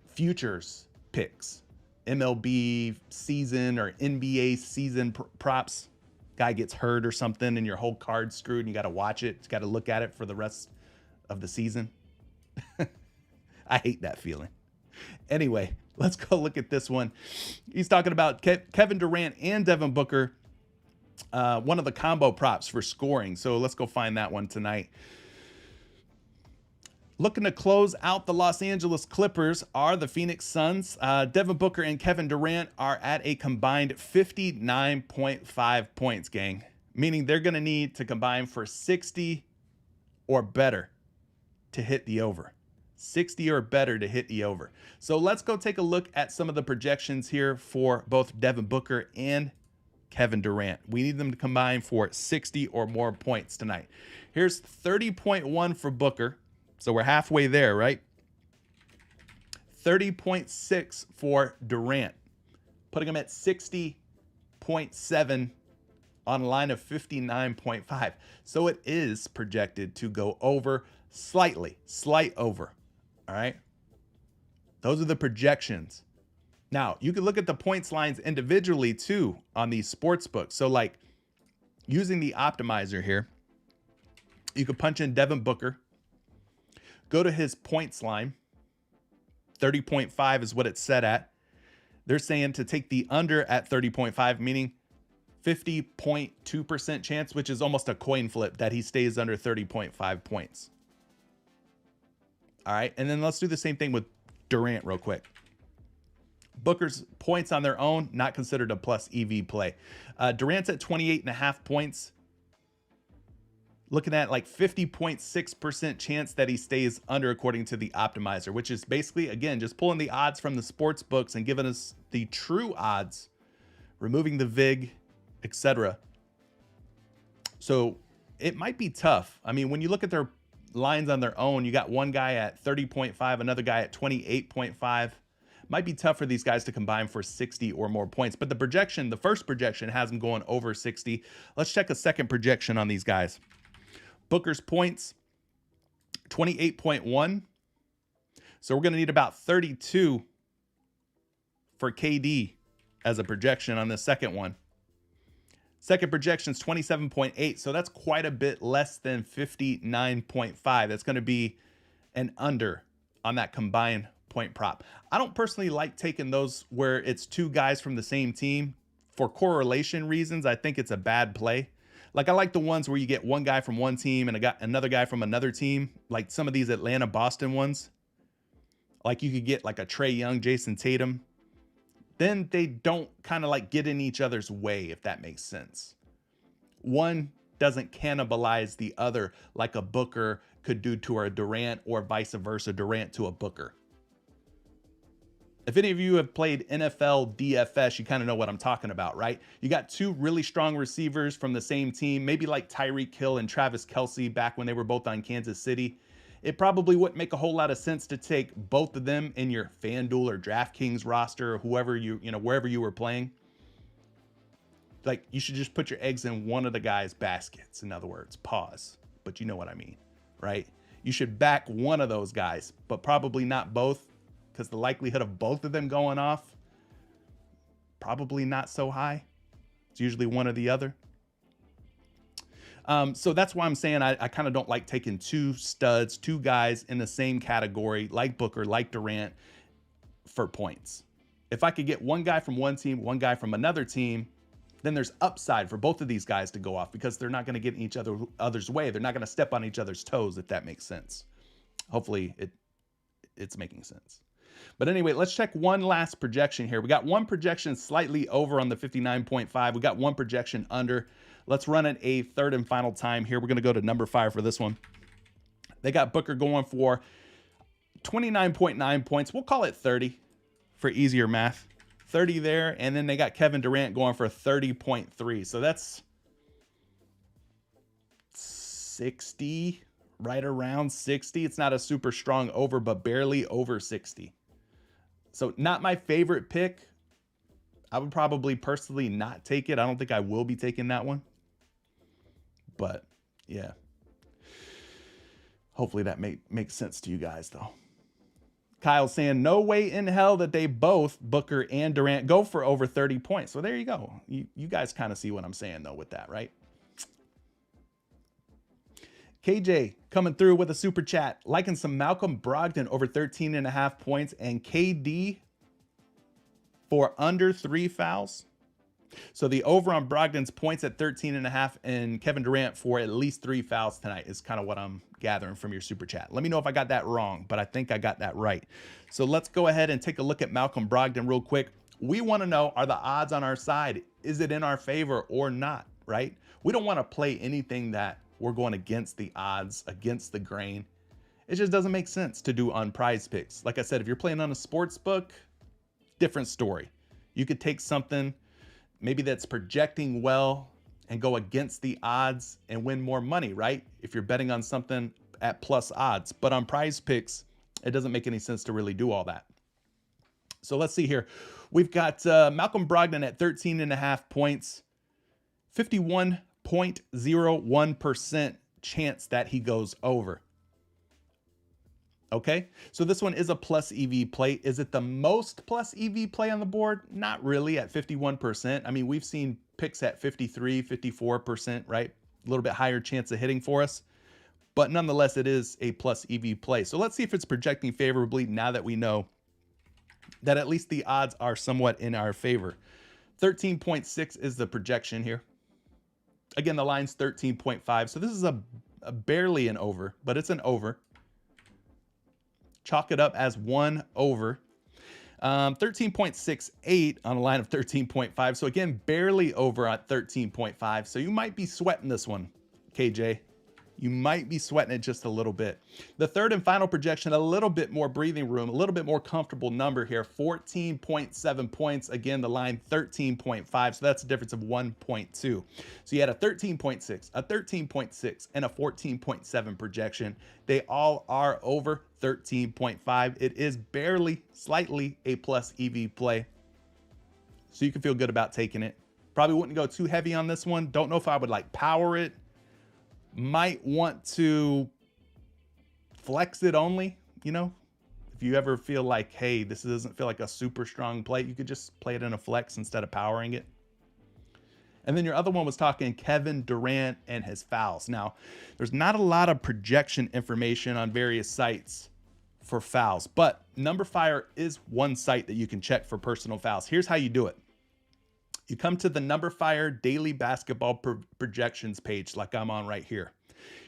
futures picks. MLB season or NBA season props. Guy gets hurt or something and your whole card's screwed and you got to watch it. You got to look at it for the rest of the season. I hate that feeling. Anyway, let's go look at this one. He's talking about Kevin Durant and Devin Booker, one of the combo props for scoring. So let's go find that one tonight. Looking to close out the Los Angeles Clippers are the Phoenix Suns. Devin Booker and Kevin Durant are at a combined 59.5 points, gang. Meaning they're going to need to combine for 60 or better to hit the over. 60 or better to hit the over. So let's go take a look at some of the projections here for both Devin Booker and Kevin Durant. We need them to combine for 60 or more points tonight. Here's 30.1 for Booker. So we're halfway there, right? 30.6 for Durant, putting him at 60.7 on a line of 59.5. So it is projected to go over slightly, slight over. All right. Those are the projections. Now, you can look at the points lines individually too on these sports books. So like using the optimizer here, you could punch in Devin Booker. Go to his points line. 30.5 is what it's set at. They're saying to take the under at 30.5, meaning 50.2% chance, which is almost a coin flip that he stays under 30.5 points. All right. And then let's do the same thing with Durant real quick. Booker's points on their own, not considered a plus EV play. Durant's at 28.5 points. Looking at like 50.6% chance that he stays under according to the optimizer, which is basically, again, just pulling the odds from the sports books and giving us the true odds, removing the VIG, etc. So it might be tough. I mean, when you look at their lines on their own, you got one guy at 30.5, another guy at 28.5. Might be tough for these guys to combine for 60 or more points. But the projection, the first projection has them going over 60. Let's check a second projection on these guys. Booker's points, 28.1. So we're going to need about 32 for KD as a projection on the second one. Second projection is 27.8. So that's quite a bit less than 59.5. That's going to be an under on that combined point prop. I don't personally like taking those where it's two guys from the same team for correlation reasons. I think it's a bad play. Like, I like the ones where you get one guy from one team and another guy from another team, like some of these Atlanta Boston ones. Like, you could get like a Trae Young, Jason Tatum. Then they don't kind of like get in each other's way, if that makes sense. One doesn't cannibalize the other like a Booker could do to a Durant, or vice versa, Durant to a Booker. If any of you have played NFL DFS, you kind of know what I'm talking about, right? You got two really strong receivers from the same team, maybe like Tyreek Hill and Travis Kelce back when they were both on Kansas City. It probably wouldn't make a whole lot of sense to take both of them in your FanDuel or DraftKings roster, or whoever wherever you were playing. Like, you should just put your eggs in one of the guys' baskets. In other words, pause, but you know what I mean, right? You should back one of those guys, but probably not both, because the likelihood of both of them going off, probably not so high. It's usually one or the other. So that's why I'm saying I kind of don't like taking two studs, two guys in the same category, like Booker, like Durant, for points. If I could get one guy from one team, one guy from another team, then there's upside for both of these guys to go off, because they're not going to get in each other's way. They're not going to step on each other's toes, if that makes sense. Hopefully it's making sense. But anyway, let's check one last projection here. We got one projection slightly over on the 59.5. We got one projection under. Let's run it a third and final time here. We're going to go to number 5 for this one. They got Booker going for 29.9 points. We'll call it 30 for easier math. 30 there. And then they got Kevin Durant going for 30.3. So that's 60, right around 60. It's not a super strong over, but barely over 60. So not my favorite pick. I would probably personally not take it. I don't think I will be taking that one. But yeah, hopefully that makes sense to you guys, though. Kyle's saying no way in hell that they both, Booker and Durant, go for over 30 points. So there you go. You guys kind of see what I'm saying, though, with that, right? KJ coming through with a super chat, liking some Malcolm Brogdon over 13.5 points and KD for under 3 fouls. So the over on Brogdon's points at 13.5 and Kevin Durant for at least 3 fouls tonight is kind of what I'm gathering from your super chat. Let me know if I got that wrong, but I think I got that right. So let's go ahead and take a look at Malcolm Brogdon real quick. We want to know, are the odds on our side? Is it in our favor or not, right? We don't want to play anything that we're going against the odds, against the grain. It just doesn't make sense to do on PrizePicks. Like I said, if you're playing on a sports book, different story. You could take something maybe that's projecting well and go against the odds and win more money, right? If you're betting on something at plus odds. But on PrizePicks, it doesn't make any sense to really do all that. So let's see here. We've got Malcolm Brogdon at 13.5 points, 51.01% chance that he goes over. Okay, so this one is a plus EV play. Is it the most plus EV play on the board? Not really, at 51%. I mean, we've seen picks at 53, 54%, right? A little bit higher chance of hitting for us. But nonetheless, it is a plus EV play. So let's see if it's projecting favorably now that we know that at least the odds are somewhat in our favor. 13.6 is the projection here. Again, the line's 13.5. So this is a barely an over, but it's an over. Chalk it up as 1 over. 13.68 on a line of 13.5. So again, barely over at 13.5. So you might be sweating this one, KJ. you might be sweating it just a little bit. The third and final projection, a little bit more breathing room, a little bit more comfortable number here, 14.7 points. Again, the line 13.5, so that's a difference of 1.2. So you had a 13.6, a 13.6, and a 14.7 projection. They all are over 13.5. It is barely, slightly a plus EV play, so you can feel good about taking it. Probably wouldn't go too heavy on this one. Don't know if I would like power it. Might want to flex it only, you know, if you ever feel like, hey, this doesn't feel like a super strong play, you could just play it in a flex instead of powering it. And then your other one was talking Kevin Durant and his fouls. Now, there's not a lot of projection information on various sites for fouls, but NumberFire is one site that you can check for personal fouls. Here's how you do it. You come to the NumberFire daily basketball projections page like I'm on right here.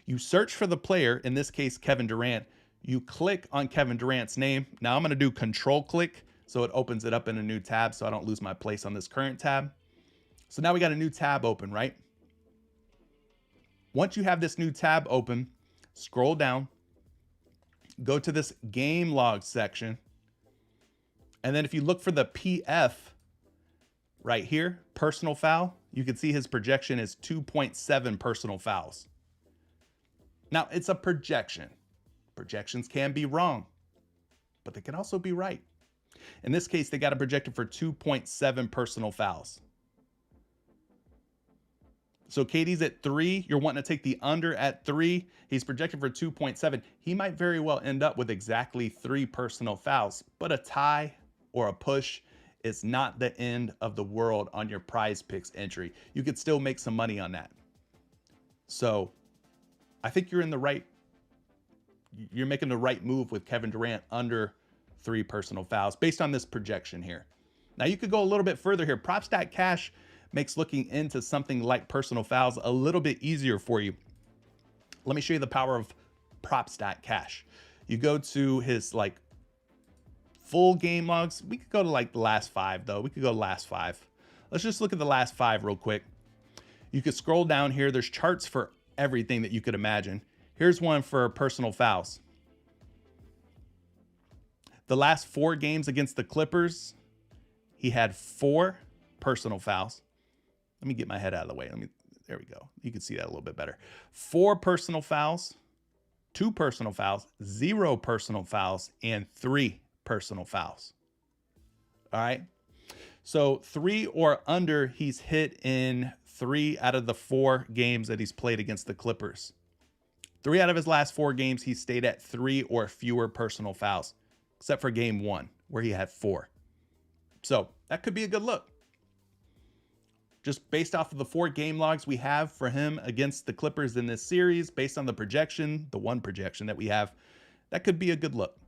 You search for the player, in this case, Kevin Durant. You click on Kevin Durant's name. Now I'm going to do control click so it opens it up in a new tab so I don't lose my place on this current tab. So now we got a new tab open, right? Once you have this new tab open, scroll down, go to this game log section. And then if you look for the PF, right here, personal foul, you can see his projection is 2.7 personal fouls. Now, it's a projection. Projections can be wrong, but they can also be right. In this case, they got it projected for 2.7 personal fouls. So KD's at 3. You're wanting to take the under at 3. He's projected for 2.7. He might very well end up with exactly 3 personal fouls, but a tie or a push is not the end of the world on your PrizePicks entry. You could still make some money on that. So I think you're making the right move with Kevin Durant under 3 personal fouls based on this projection here. Now you could go a little bit further here. Prop.Cash makes looking into something like personal fouls a little bit easier for you. Let me show you the power of Props.Cash. You go to his like full game logs. We could go to like the last 5 though. We could go last 5. Let's just look at the last 5 real quick. You could scroll down here. There's charts for everything that you could imagine. Here's one for personal fouls. The last 4 games against the Clippers, he had 4 personal fouls. Let me get my head out of the way. There we go. You can see that a little bit better. 4 personal fouls, 2 personal fouls, 0 personal fouls, and 3 personal fouls. All right. So 3 or under, he's hit in 3 out of the 4 games that he's played against the Clippers. 3 out of his last 4 games, he stayed at 3 or fewer personal fouls, except for game 1 where he had 4. So that could be a good look. Just based off of the 4 game logs we have for him against the Clippers in this series, based on the projection, the one projection that we have, that could be a good look.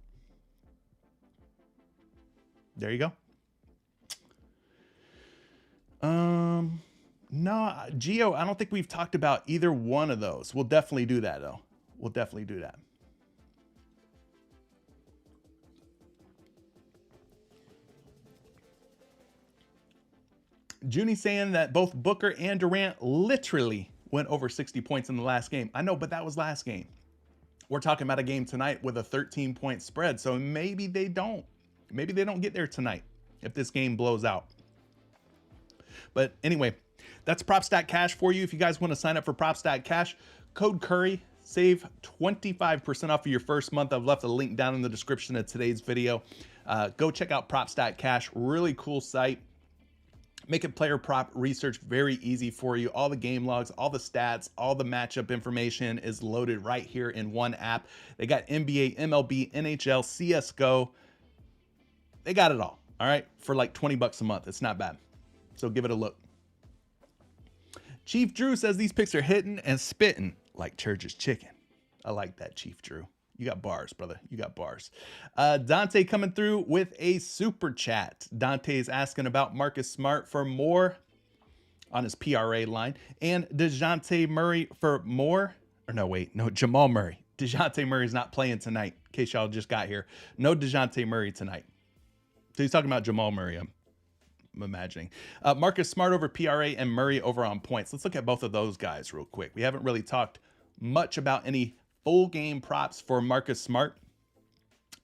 There you go. No, Geo, I don't think we've talked about either one of those. We'll definitely do that though. We'll definitely do that. Junie saying that both Booker and Durant literally went over 60 points in the last game. I know, but that was last game. We're talking about a game tonight with a 13-point spread. So maybe they don't. Maybe they don't get there tonight if this game blows out. But anyway, that's Props.Cash for you. If you guys want to sign up for Props.Cash, code Curry, save 25% off of your first month. I've left a link down in the description of today's video. Go check out Props.Cash. Really cool site. Making player prop research very easy for you. All the game logs, all the stats, all the matchup information is loaded right here in one app. They got NBA, MLB, NHL, CSGO. They got it all right, for like 20 bucks a month. It's not bad. So give it a look. Chief Drew says these picks are hitting and spitting like Church's chicken. I like that, Chief Drew. You got bars, brother. You got bars. Dante coming through with a super chat. Dante is asking about Marcus Smart for more on his PRA line, and DeJounte Murray for more. Or no, wait, no, Jamal Murray. DeJounte Murray's not playing tonight, in case y'all just got here. No DeJounte Murray tonight. So he's talking about Jamal Murray, I'm imagining. Marcus Smart over PRA and Murray over on points. Let's look at both of those guys real quick. We haven't really talked much about any full game props for Marcus Smart.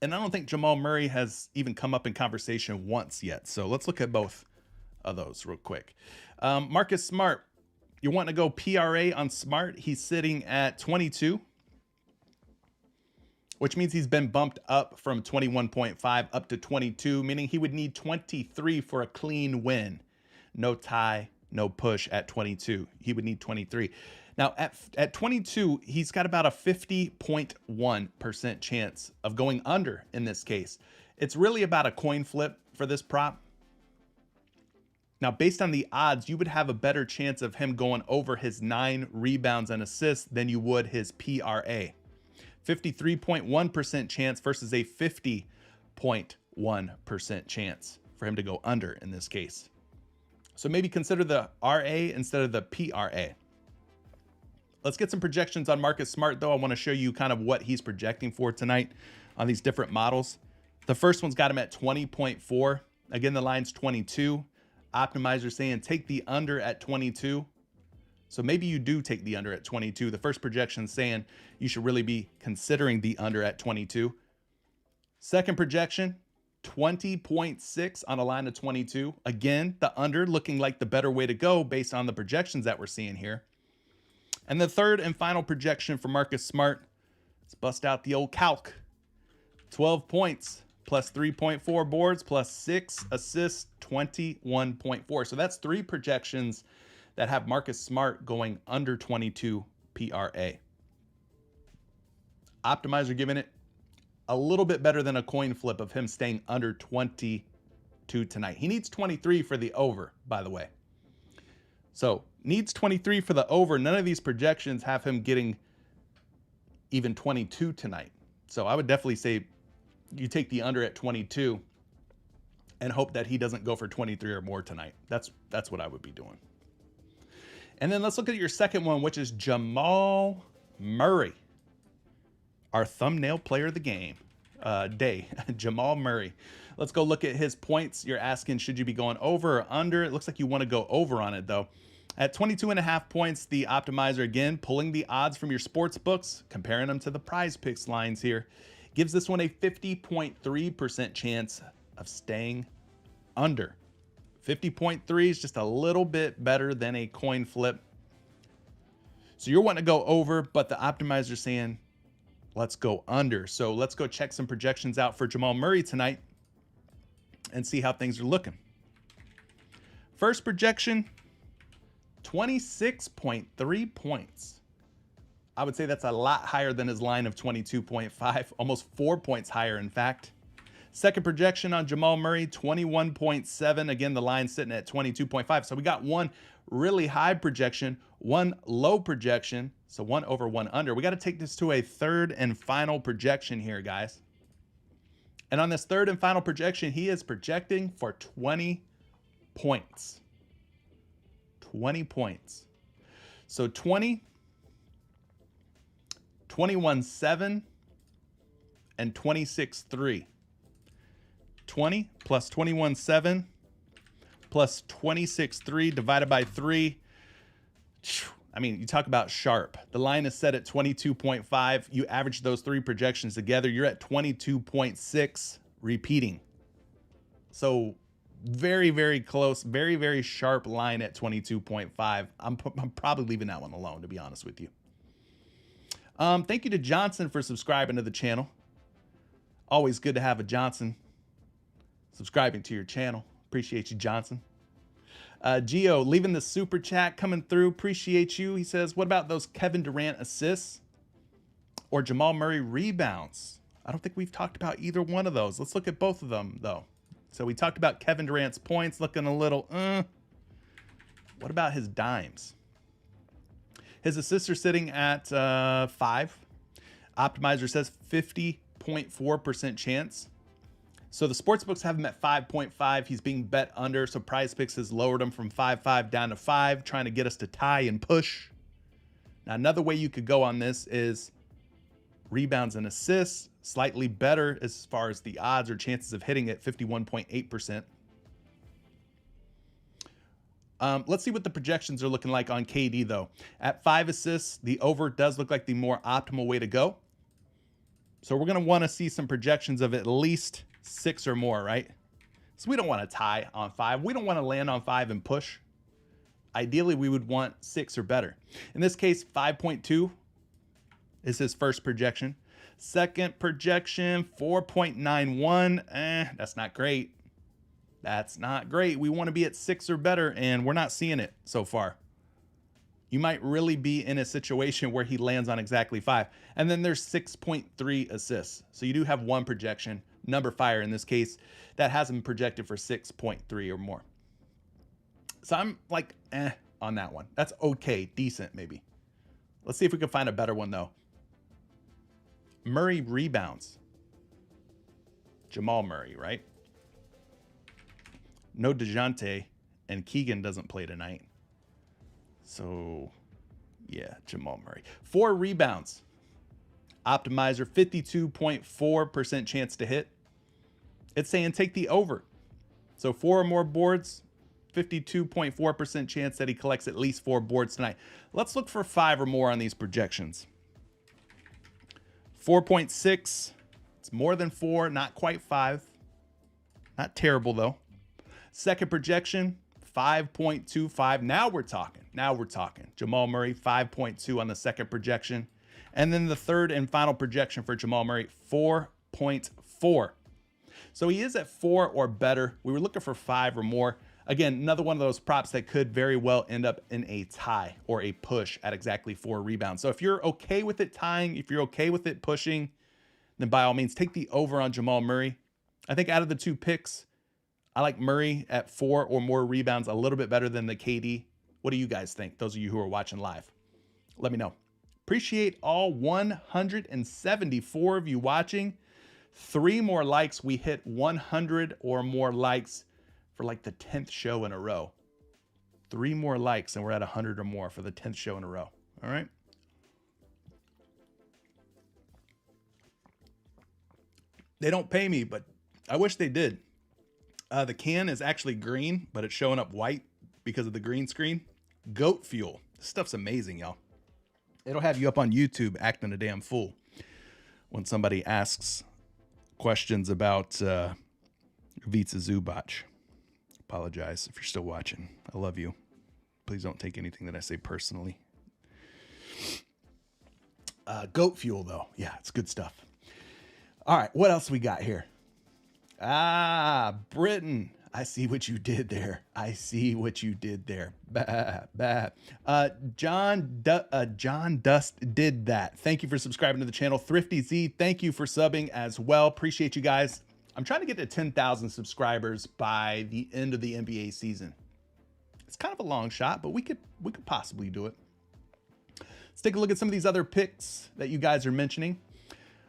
And I don't think Jamal Murray has even come up in conversation once yet. So let's look at both of those real quick. Marcus Smart, you want to go PRA on Smart. He's sitting at 22, which means he's been bumped up from 21.5 up to 22, meaning he would need 23 for a clean win. No tie, no push at 22. He would need 23. Now, at 22, he's got about a 50.1% chance of going under in this case. It's really about a coin flip for this prop. Now, based on the odds, you would have a better chance of him going over his 9 rebounds and assists than you would his PRA. 53.1% chance versus a 50.1% chance for him to go under in this case. So maybe consider the RA instead of the PRA. Let's get some projections on Marcus Smart, though. I want to show you kind of what he's projecting for tonight on these different models. The first one's got him at 20.4. Again, the line's 22. Optimizer saying take the under at 22. So maybe you do take the under at 22. The first projection saying you should really be considering the under at 22. Second projection, 20.6 on a line of 22. Again, the under looking like the better way to go based on the projections that we're seeing here. And the third and final projection for Marcus Smart, let's bust out the old calc. 12 points plus 3.4 boards plus 6 assists, 21.4. So that's 3 projections that have Marcus Smart going under 22 PRA. Optimizer giving it a little bit better than a coin flip of him staying under 22 tonight. He needs 23 for the over, by the way. So needs 23 for the over. None of these projections have him getting even 22 tonight. So I would definitely say you take the under at 22 and hope that he doesn't go for 23 or more tonight. That's what I would be doing. And then let's look at your second one, which is Jamal Murray, our thumbnail player of the game day. Jamal Murray. Let's go look at his points. You're asking, should you be going over or under? It looks like you want to go over on it, though. At 22.5 points, the optimizer, again, pulling the odds from your sports books, comparing them to the PrizePicks lines here, gives this one a 50.3% chance of staying under. 50.3 is just a little bit better than a coin flip. So you're wanting to go over, but the optimizer is saying, let's go under. So let's go check some projections out for Jamal Murray tonight and see how things are looking. First projection, 26.3 points. I would say that's a lot higher than his line of 22.5, almost 4 points higher, in fact. Second projection on Jamal Murray, 21.7. Again, the line sitting at 22.5. So we got one really high projection, one low projection. So 1 over 1 under. We got to take this to a third and final projection here, guys. And on this third and final projection, he is projecting for 20 points. 20 points. So 20, 21.7, and 26.3. 20 plus 21.7 plus 26.3 divided by 3. I mean, you talk about sharp. The line is set at 22.5. You average those 3 projections together, you're at 22.6 repeating. So very, very close, very, very sharp line at 22.5. I'm probably leaving that one alone, to be honest with you. Thank you to Johnson for subscribing to the channel. Always good to have a Johnson subscribing to your channel. Appreciate you, Johnson. Gio leaving the super chat coming through. Appreciate you. He says, what about those Kevin Durant assists or Jamal Murray rebounds? I don't think we've talked about either one of those. Let's look at both of them, though. So we talked about Kevin Durant's points looking a little, What about his dimes? His assists are sitting at 5. Optimizer says 50.4% chance. So the sportsbooks have him at 5.5. He's being bet under. So PrizePicks has lowered him from 5.5 down to 5, trying to get us to tie and push. Now, another way you could go on this is rebounds and assists, slightly better as far as the odds or chances of hitting it, 51.8%. Let's see what the projections are looking like on KD, though. At 5 assists, the over does look like the more optimal way to go. So we're going to want to see some projections of at least 6 or more, right? So we don't want to tie on 5. We don't want to land on 5 and push. Ideally, we would want 6 or better. In this case, 5.2 is his first projection. Second projection, 4.91. That's not great. That's not great. We want to be at 6 or better, and we're not seeing it so far. You might really be in a situation where he lands on exactly 5. And then there's 6.3 assists. So you do have one projection, number fire in this case, that has him projected for 6.3 or more. So I'm like, on that one. That's okay, decent maybe. Let's see if we can find a better one, though. Murray rebounds. Jamal Murray, right? No DeJounte, and Keegan doesn't play tonight. So, yeah, Jamal Murray. 4 rebounds. Optimizer, 52.4% chance to hit. It's saying take the over. So 4 or more boards, 52.4% chance that he collects at least 4 boards tonight. Let's look for 5 or more on these projections. 4.6. It's more than 4, not quite 5. Not terrible, though. Second projection, 5.25. Now we're talking. Now we're talking. Jamal Murray, 5.2 on the second projection. And then the third and final projection for Jamal Murray, 4.4. So he is at 4 or better. We were looking for 5 or more. Again, another one of those props that could very well end up in a tie or a push at exactly 4 rebounds. So if you're okay with it tying, if you're okay with it pushing, then by all means, take the over on Jamal Murray. I think out of the 2 picks, I like Murray at 4 or more rebounds a little bit better than the KD. What do you guys think? Those of you who are watching live, let me know. Appreciate all 174 of you watching. 3 more likes. We hit 100 or more likes for like the 10th show in a row. 3 more likes and we're at 100 or more for the 10th show in a row. All right. They don't pay me, but I wish they did. The can is actually green, but it's showing up white because of the green screen. Goat fuel. This stuff's amazing, y'all. It'll have you up on YouTube acting a damn fool when somebody asks questions about Vica Zubac. Apologize if you're still watching. I love you. Please don't take anything that I say personally. Goat fuel, though. Yeah, it's good stuff. All right, what else we got here? Britain. I see what you did there. I see what you did there. John Dust did that. Thank you for subscribing to the channel. Thrifty Z, thank you for subbing as well. Appreciate you guys. I'm trying to get to 10,000 subscribers by the end of the NBA season. It's kind of a long shot, but we could possibly do it. Let's take a look at some of these other picks that you guys are mentioning.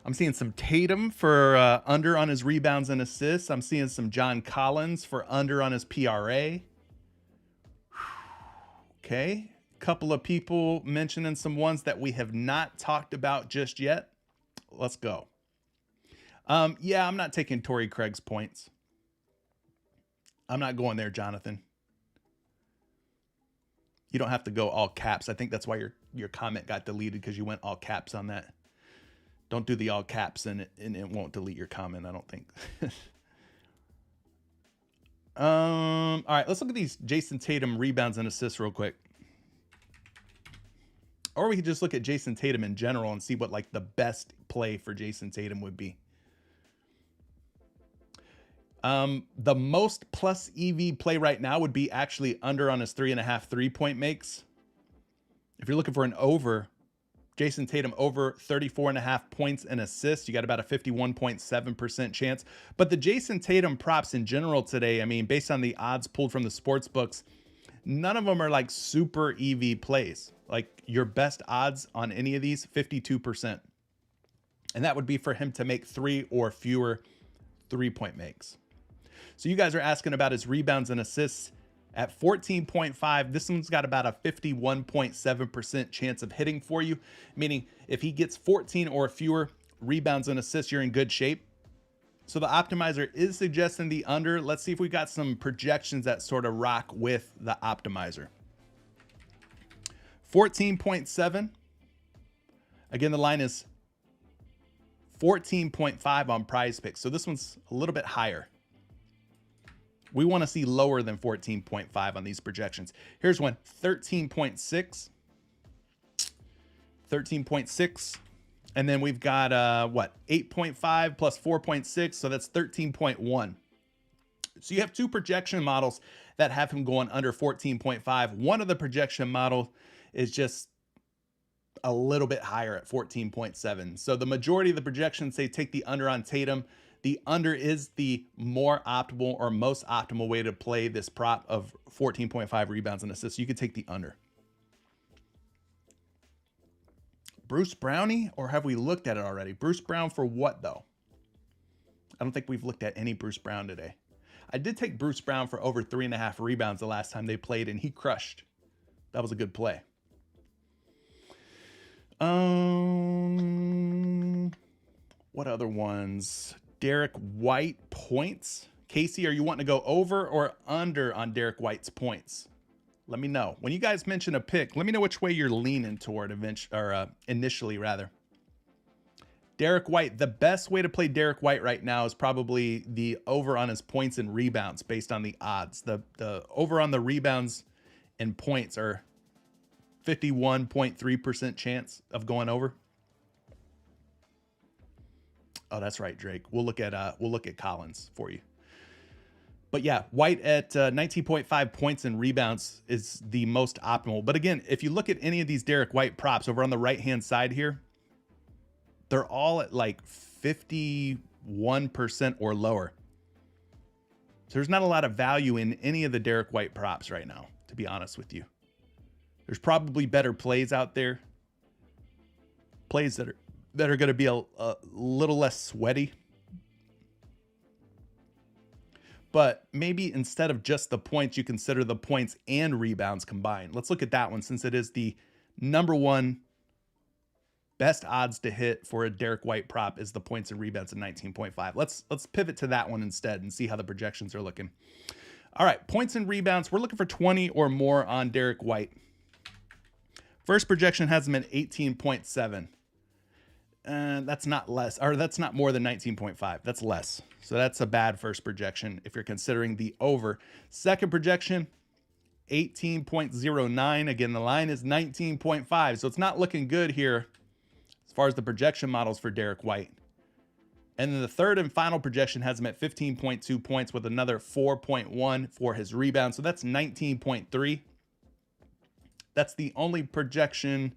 I'm seeing some Tatum for under on his rebounds and assists. I'm seeing some John Collins for under on his PRA. Okay. Couple of people mentioning some ones that we have not talked about just yet. Let's go. Yeah, I'm not taking Torrey Craig's points. I'm not going there, Jonathan. You don't have to go all caps. I think that's why your comment got deleted, because you went all caps on that. Don't do the all caps and it won't delete your comment, I don't think. All right, let's look at these Jason Tatum rebounds and assists real quick. Or we could just look at Jason Tatum in general and see what like the best play for Jason Tatum would be. The most plus EV play right now would be actually under on his 3.5 3-point makes. If you're looking for an over, Jason Tatum over 34.5 points and assists, you got about a 51.7% chance. But the Jason Tatum props in general today, I mean, based on the odds pulled from the sports books, none of them are like super EV plays. Like your best odds on any of these, 52%. And that would be for him to make 3 or fewer 3-point makes. So you guys are asking about his rebounds and assists. At 14.5, this one's got about a 51.7% chance of hitting for you, meaning if he gets 14 or fewer rebounds and assists, you're in good shape. So the optimizer is suggesting the under. Let's see if we got some projections that sort of rock with the optimizer. 14.7. Again, the line is 14.5 on PrizePicks. So this one's a little bit higher. We want to see lower than 14.5 on these projections. Here's one, 13.6. 13.6. And then we've got, what, 8.5 plus 4.6. So that's 13.1. So you have two projection models that have him going under 14.5. One of the projection model is just a little bit higher at 14.7. So the majority of the projections say take the under on Tatum. The under is the more optimal or most optimal way to play this prop of 14.5 rebounds and assists. You could take the under. Bruce Brownie, or have we looked at it already? Bruce Brown for what, though? I don't think we've looked at any Bruce Brown today. I did take Bruce Brown for over 3.5 rebounds the last time they played, and he crushed. That was a good play. What other ones? Derek White points. Casey, are you wanting to go over or under on Derek White's points? Let me know. When you guys mention a pick, let me know which way you're leaning toward initially, rather. Derek White, the best way to play Derek White right now is probably the over on his points and rebounds based on the odds. The over on the rebounds and points are 51.3% chance of going over. Oh, that's right, Drake. We'll look at Collins for you. But yeah, White at 19.5 points and rebounds is the most optimal. But again, if you look at any of these Derek White props over on the right-hand side here, they're all at like 51% or lower. So there's not a lot of value in any of the Derek White props right now, to be honest with you. There's probably better plays out there. Plays that are going to be a little less sweaty. But maybe instead of just the points, you consider the points and rebounds combined. Let's look at that one since it is the #1 best odds to hit for a Derek White prop is the points and rebounds at 19.5. Let's pivot to that one instead and see how the projections are looking. All right, points and rebounds. We're looking for 20 or more on Derek White. First projection has him at 18.7. That's not less, or that's not more than 19.5. That's less. So that's a bad first projection if you're considering the over. Second projection, 18.09. Again, the line is 19.5. So it's not looking good here as far as the projection models for Derek White. And then the third and final projection has him at 15.2 points with another 4.1 for his rebound. So that's 19.3. That's the only projection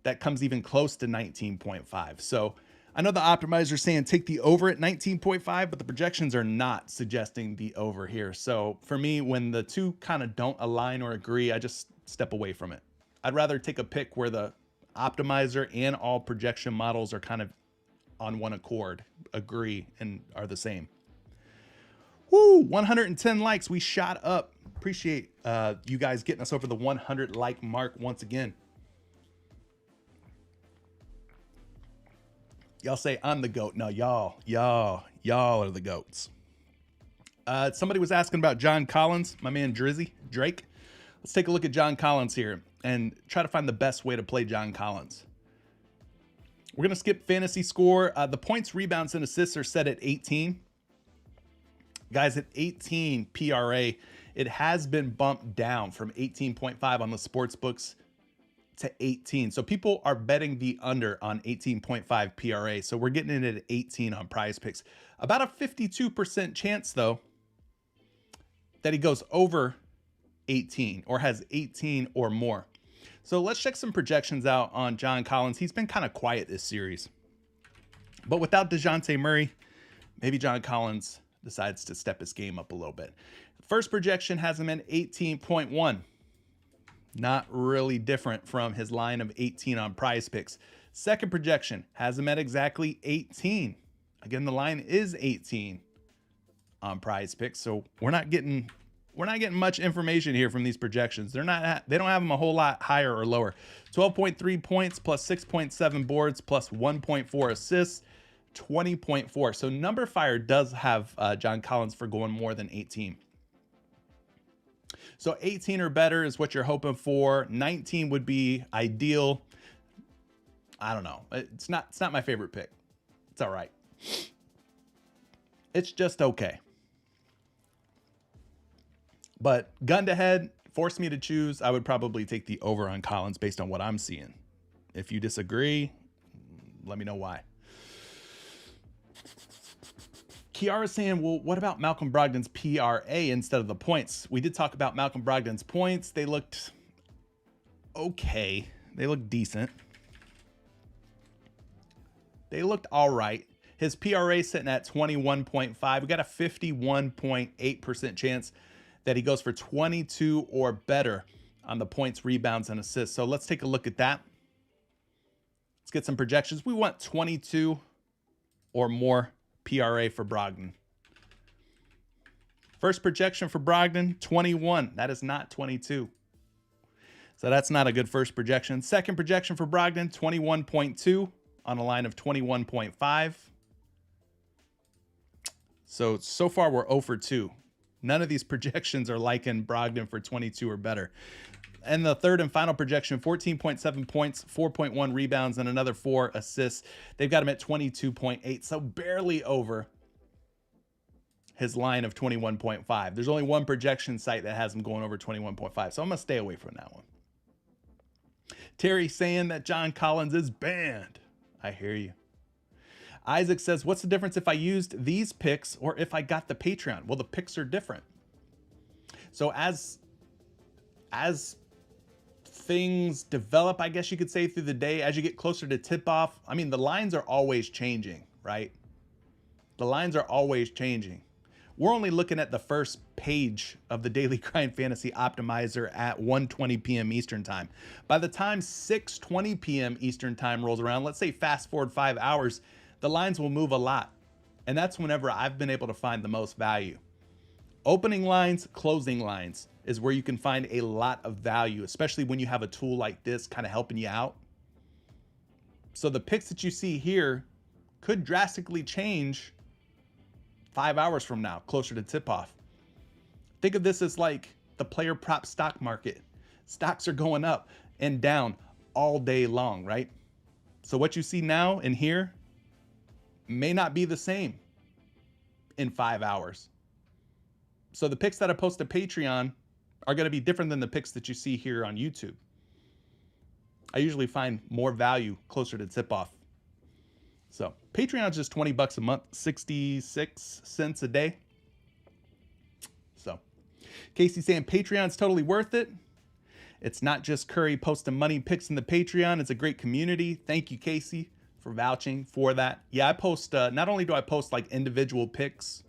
that comes even close to 19.5. So I know the optimizer is saying take the over at 19.5, but the projections are not suggesting the over here. So for me, when the two kind of don't align or agree, I just step away from it. I'd rather take a pick where the optimizer and all projection models are kind of on one accord, agree, and are the same. Woo, 110 likes. We shot up. Appreciate you guys getting us over the 100 like mark once again. Y'all say I'm the GOAT. No, y'all are the GOATs. Somebody was asking about John Collins, my man Drake. Let's take a look at John Collins here and try to find the best way to play John Collins. We're going to skip fantasy score. The points, rebounds, and assists are set at 18. Guys, at 18 PRA, it has been bumped down from 18.5 on the sports books to 18. So people are betting the under on 18.5 PRA. So we're getting it at 18 on PrizePicks. About a 52% chance, though, that he goes over 18 or has 18 or more. So let's check some projections out on John Collins. He's been kind of quiet this series. But without DeJounte Murray, maybe John Collins decides to step his game up a little bit. First projection has him at 18.1. Not really different from his line of 18 on PrizePicks. Second projection has him at exactly 18. Again, the line is 18 on PrizePicks, so we're not getting much information here from these projections. They don't have them a whole lot higher or lower. 12.3 points plus 6.7 boards plus 1.4 assists. 20.4. So Number Fire does have John Collins for going more than 18. So 18 or better is what you're hoping for. 19 would be ideal. I don't know. It's not my favorite pick. It's all right. It's just okay. But gun to head, force me to choose, I would probably take the over on Collins based on what I'm seeing. If you disagree, let me know why. Kiara's saying, well, what about Malcolm Brogdon's PRA instead of the points? We did talk about Malcolm Brogdon's points. They looked okay. They looked decent. They looked all right. His PRA sitting at 21.5. We got a 51.8% chance that he goes for 22 or better on the points, rebounds, and assists. So let's take a look at that. Let's get some projections. We want 22 or more PRA for Brogdon. First projection for Brogdon, 21. That is not 22. So that's not a good first projection. Second projection for Brogdon, 21.2 on a line of 21.5. So far we're 0 for 2. None of these projections are liking Brogdon for 22 or better. And the third and final projection, 14.7 points, 4.1 rebounds, and another 4 assists. They've got him at 22.8, so barely over his line of 21.5. There's only one projection site that has him going over 21.5, so I'm going to stay away from that one. Terry saying that John Collins is banned. I hear you. Isaac says, what's the difference if I used these picks or if I got the Patreon? Well, the picks are different. So as things develop, I guess you could say, through the day, as you get closer to tip-off, I mean, the lines are always changing, right? The lines are always changing. We're only looking at the first page of the Daily Grind Fantasy Optimizer at 1:20 p.m. Eastern Time. By the time 6:20 p.m. Eastern Time rolls around, let's say fast forward 5 hours, the lines will move a lot. And that's whenever I've been able to find the most value. Opening lines, closing lines is where you can find a lot of value, especially when you have a tool like this kind of helping you out. So the picks that you see here could drastically change 5 hours from now, closer to tip-off. Think of this as like the player prop stock market. Stocks are going up and down all day long, right? So what you see now and here may not be the same in 5 hours. So the picks that I post to Patreon are going to be different than the picks that you see here on YouTube. I usually find more value closer to tip-off. So Patreon's just $20 a month, 66 cents a day. So Casey saying Patreon's totally worth it. It's not just Curry posting money picks in the Patreon. It's a great community. Thank you, Casey, for vouching for that. Yeah, I post, not only do I post like individual picks,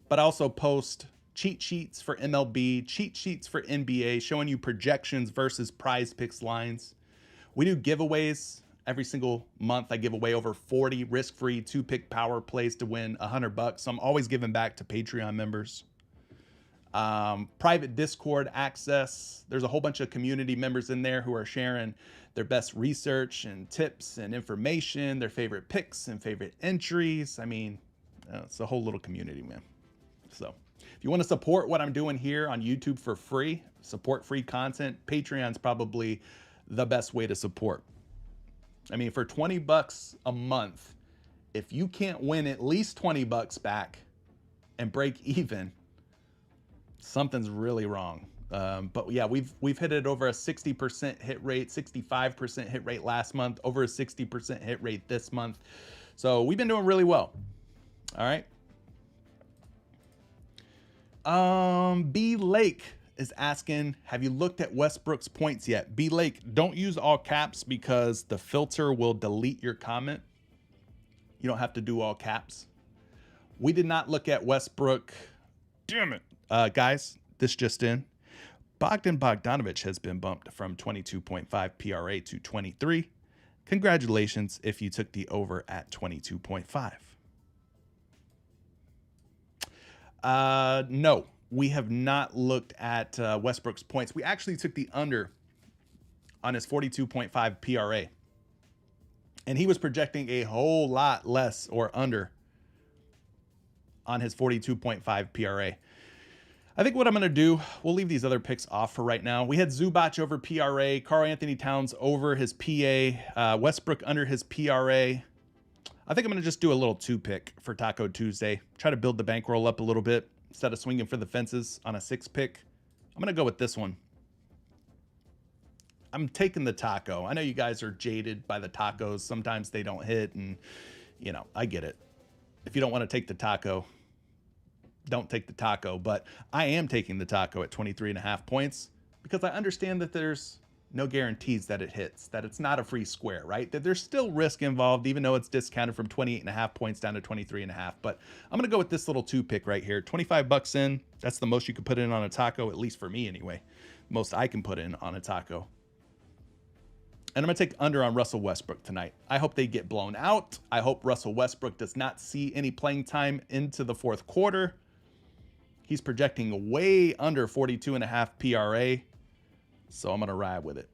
but I also post cheat sheets for MLB, cheat sheets for NBA, showing you projections versus PrizePicks lines. We do giveaways every single month. I give away over 40 risk-free 2-pick power plays to win $100. So I'm always giving back to Patreon members. Private Discord access. There's a whole bunch of community members in there who are sharing their best research and tips and information, their favorite picks and favorite entries. I mean, it's a whole little community, man. So if you want to support what I'm doing here on YouTube for free, support free content, Patreon's probably the best way to support. I mean, for $20 a month, if you can't win at least $20 back and break even, something's really wrong. But yeah, we've hit it over a 60% hit rate, 65% hit rate last month, over a 60% hit rate this month. So we've been doing really well. All right. B Lake is asking, have you looked at Westbrook's points yet? B Lake, don't use all caps because the filter will delete your comment. You don't have to do all caps. We did not look at Westbrook. Damn it. Guys, this just in. Bogdan Bogdanović has been bumped from 22.5 PRA to 23. Congratulations if you took the over at 22.5. No, we have not looked at Westbrook's points. We actually took the under on his 42.5 PRA. And he was projecting a whole lot less or under on his 42.5 PRA. I think what I'm going to do, we'll leave these other picks off for right now. We had Zubac over PRA, Karl Anthony Towns over his PA, Westbrook under his PRA. I think I'm going to just do a little 2-pick for Taco Tuesday. Try to build the bankroll up a little bit instead of swinging for the fences on a 6-pick. I'm going to go with this one. I'm taking the taco. I know you guys are jaded by the tacos. Sometimes they don't hit, and, you know, I get it. If you don't want to take the taco, don't take the taco. But I am taking the taco at 23.5 points because I understand that there's no guarantees that it hits, that it's not a free square, right? That there's still risk involved, even though it's discounted from 28.5 points down to 23.5. But I'm going to go with this little 2-pick right here. 25 bucks in. That's the most you could put in on a taco, at least for me anyway. Most I can put in on a taco. And I'm going to take under on Russell Westbrook tonight. I hope they get blown out. I hope Russell Westbrook does not see any playing time into the fourth quarter. He's projecting way under 42.5 PRA. So I'm going to ride with it.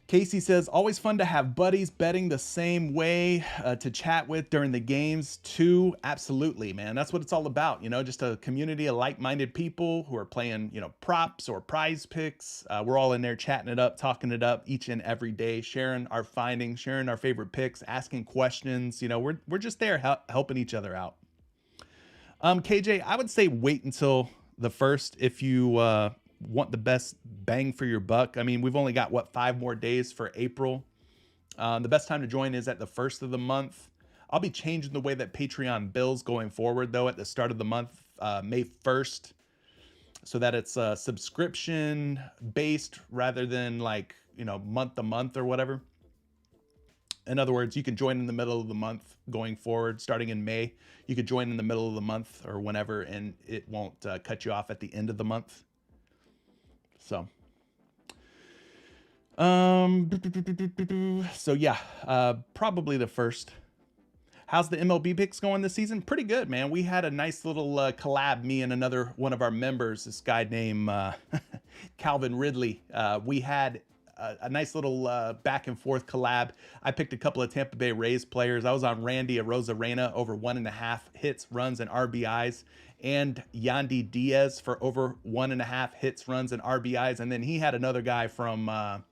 Casey says, always fun to have buddies betting the same way to chat with during the games too. Absolutely, man. That's what it's all about. You know, just a community of like-minded people who are playing, you know, props or prize picks. We're all in there chatting it up, talking it up each and every day, sharing our findings, sharing our favorite picks, asking questions. You know, we're just there helping each other out. KJ, I would say wait until the first if you want the best bang for your buck. I mean, we've only got, what, 5 more days for April. The best time to join is at the first of the month. I'll be changing the way that Patreon bills going forward, though, at the start of the month, May 1st, so that it's subscription based rather than, like, you know, month to month or whatever. In other words, you can join in the middle of the month going forward, starting in May. You could join in the middle of the month or whenever, and it won't cut you off at the end of the month. So, yeah, probably the first. How's the MLB picks going this season? Pretty good, man. We had a nice little collab, me and another one of our members, this guy named Calvin Ridley. We had a nice little back and forth collab. I picked a couple of Tampa Bay Rays players. I was on Randy Arozarena over 1.5 hits, runs, and RBIs, and Yandy Diaz for over 1.5 hits, runs, and RBIs. And then he had another guy from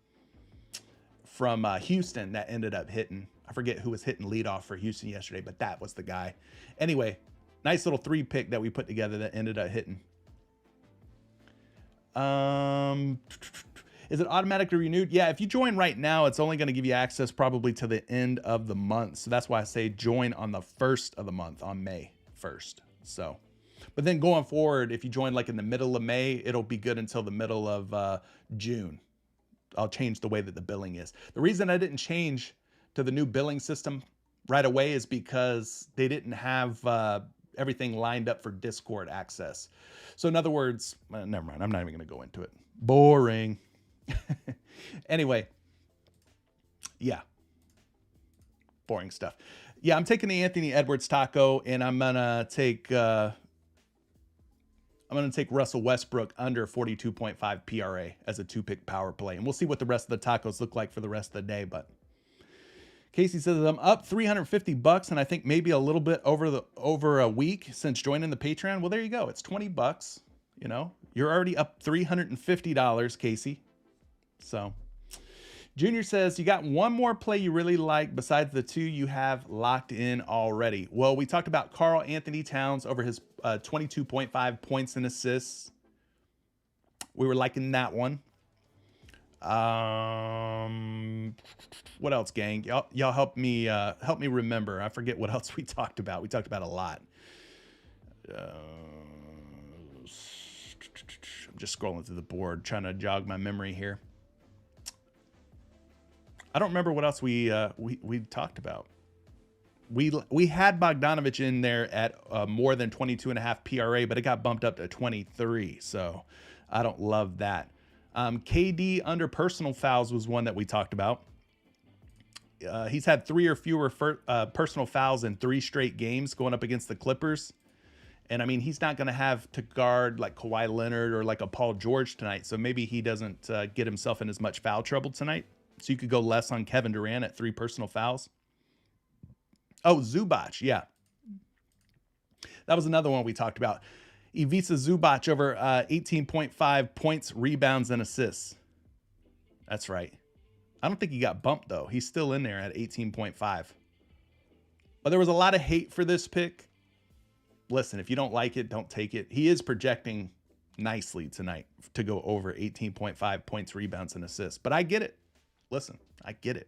Houston that ended up hitting. I forget who was hitting leadoff for Houston yesterday, but that was the guy. Anyway, nice little 3-pick that we put together that ended up hitting. Is it automatically renewed? Yeah, if you join right now, it's only going to give you access probably to the end of the month. So that's why I say join on the 1st of the month, on May 1st. So, but then going forward, if you join like in the middle of May, it'll be good until the middle of June. I'll change the way that the billing is. The reason I didn't change to the new billing system right away is because they didn't have everything lined up for Discord access. So in other words, never mind. I'm not even going to go into it. Boring. Anyway, yeah, boring stuff. Yeah, I'm taking the Anthony Edwards taco, and I'm gonna take Russell Westbrook under 42.5 PRA as a 2-pick power play, and we'll see what the rest of the tacos look like for the rest of the day. But Casey says I'm up $350, and I think maybe a little bit over a week since joining the Patreon. Well, there you go. It's $20. You know, you're already up $350, Casey. So, Junior says, you got one more play you really like besides the 2 you have locked in already. Well, we talked about Karl Anthony Towns over his 22.5 points and assists. We were liking that one. What else, gang? Y'all help me remember. I forget what else we talked about. We talked about a lot. I'm just scrolling through the board, trying to jog my memory here. I don't remember what else we talked about. We had Bogdanovich in there at more than 22.5 PRA, but it got bumped up to 23. So I don't love that. KD under personal fouls was one that we talked about. He's had 3 or fewer personal fouls in 3 straight games going up against the Clippers. And I mean, he's not going to have to guard like Kawhi Leonard or like a Paul George tonight. So maybe he doesn't get himself in as much foul trouble tonight. So you could go less on Kevin Durant at 3 personal fouls. Oh, Zubac. Yeah. That was another one we talked about. Ivica Zubac over 18.5 points, rebounds, and assists. That's right. I don't think he got bumped, though. He's still in there at 18.5. But there was a lot of hate for this pick. Listen, if you don't like it, don't take it. He is projecting nicely tonight to go over 18.5 points, rebounds, and assists. But I get it. Listen, I get it.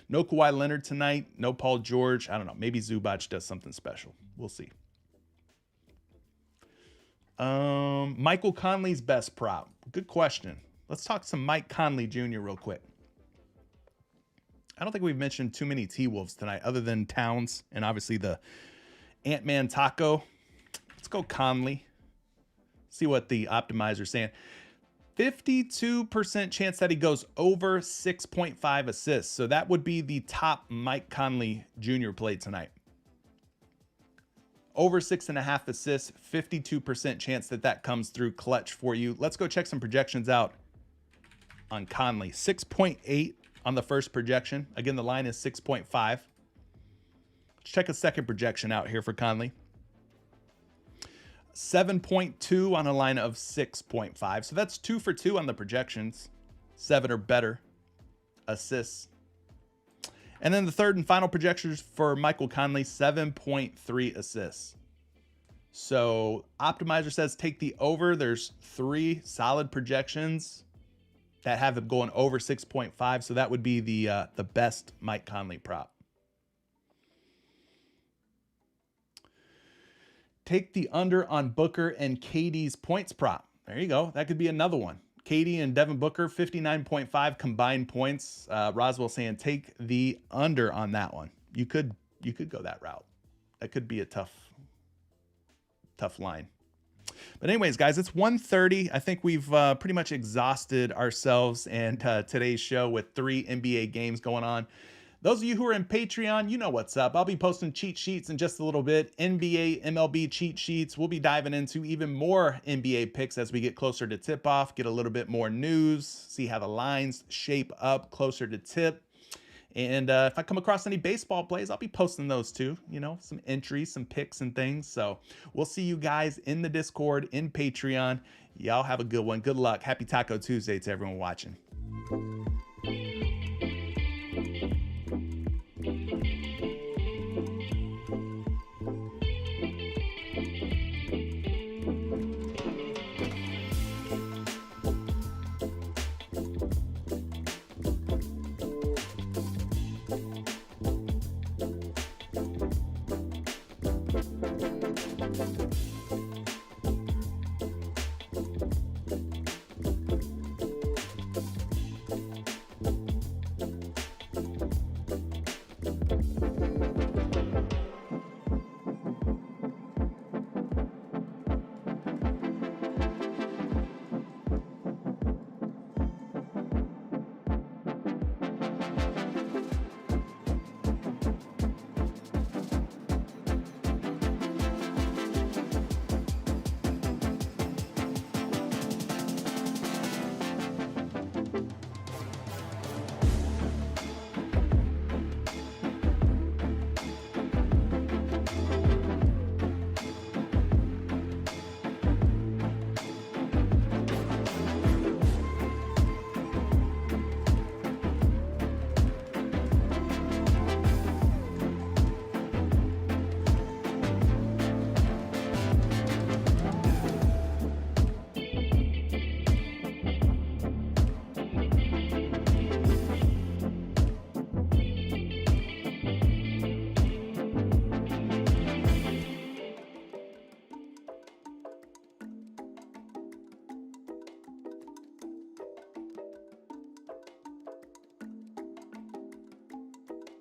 No Kawhi Leonard tonight. No Paul George. I don't know. Maybe Zubac does something special. We'll see. Michael Conley's best prop. Good question. Let's talk some Mike Conley Jr. real quick. I don't think we've mentioned too many T-Wolves tonight other than Towns and obviously the Ant-Man Taco. Let's go Conley. See what the optimizer's saying. 52% chance that he goes over 6.5 assists. So that would be the top Mike Conley Jr. play tonight. Over 6.5 assists, 52% chance that that comes through clutch for you. Let's go check some projections out on Conley. 6.8 on the first projection. Again, the line is 6.5. Let's check a second projection out here for Conley. 7.2 on a line of 6.5. So that's 2 for 2 on the projections. 7 or better assists. And then the third and final projections for Michael Conley, 7.3 assists. So optimizer says take the over. There's 3 solid projections that have him going over 6.5. So that would be the best Mike Conley prop. Take the under on Booker and KD's points prop. There you go. That could be another one. KD and Devin Booker, 59.5 combined points. Roswell saying take the under on that one. You could go that route. That could be a tough line. But anyways, guys, it's 1:30. I think we've pretty much exhausted ourselves and today's show with 3 NBA games going on. Those of you who are in Patreon, you know what's up. I'll be posting cheat sheets in just a little bit. NBA, MLB cheat sheets. We'll be diving into even more NBA picks as we get closer to tip-off, get a little bit more news, see how the lines shape up closer to tip. And if I come across any baseball plays, I'll be posting those too. You know, some entries, some picks and things. So we'll see you guys in the Discord, in Patreon. Y'all have a good one. Good luck. Happy Taco Tuesday to everyone watching.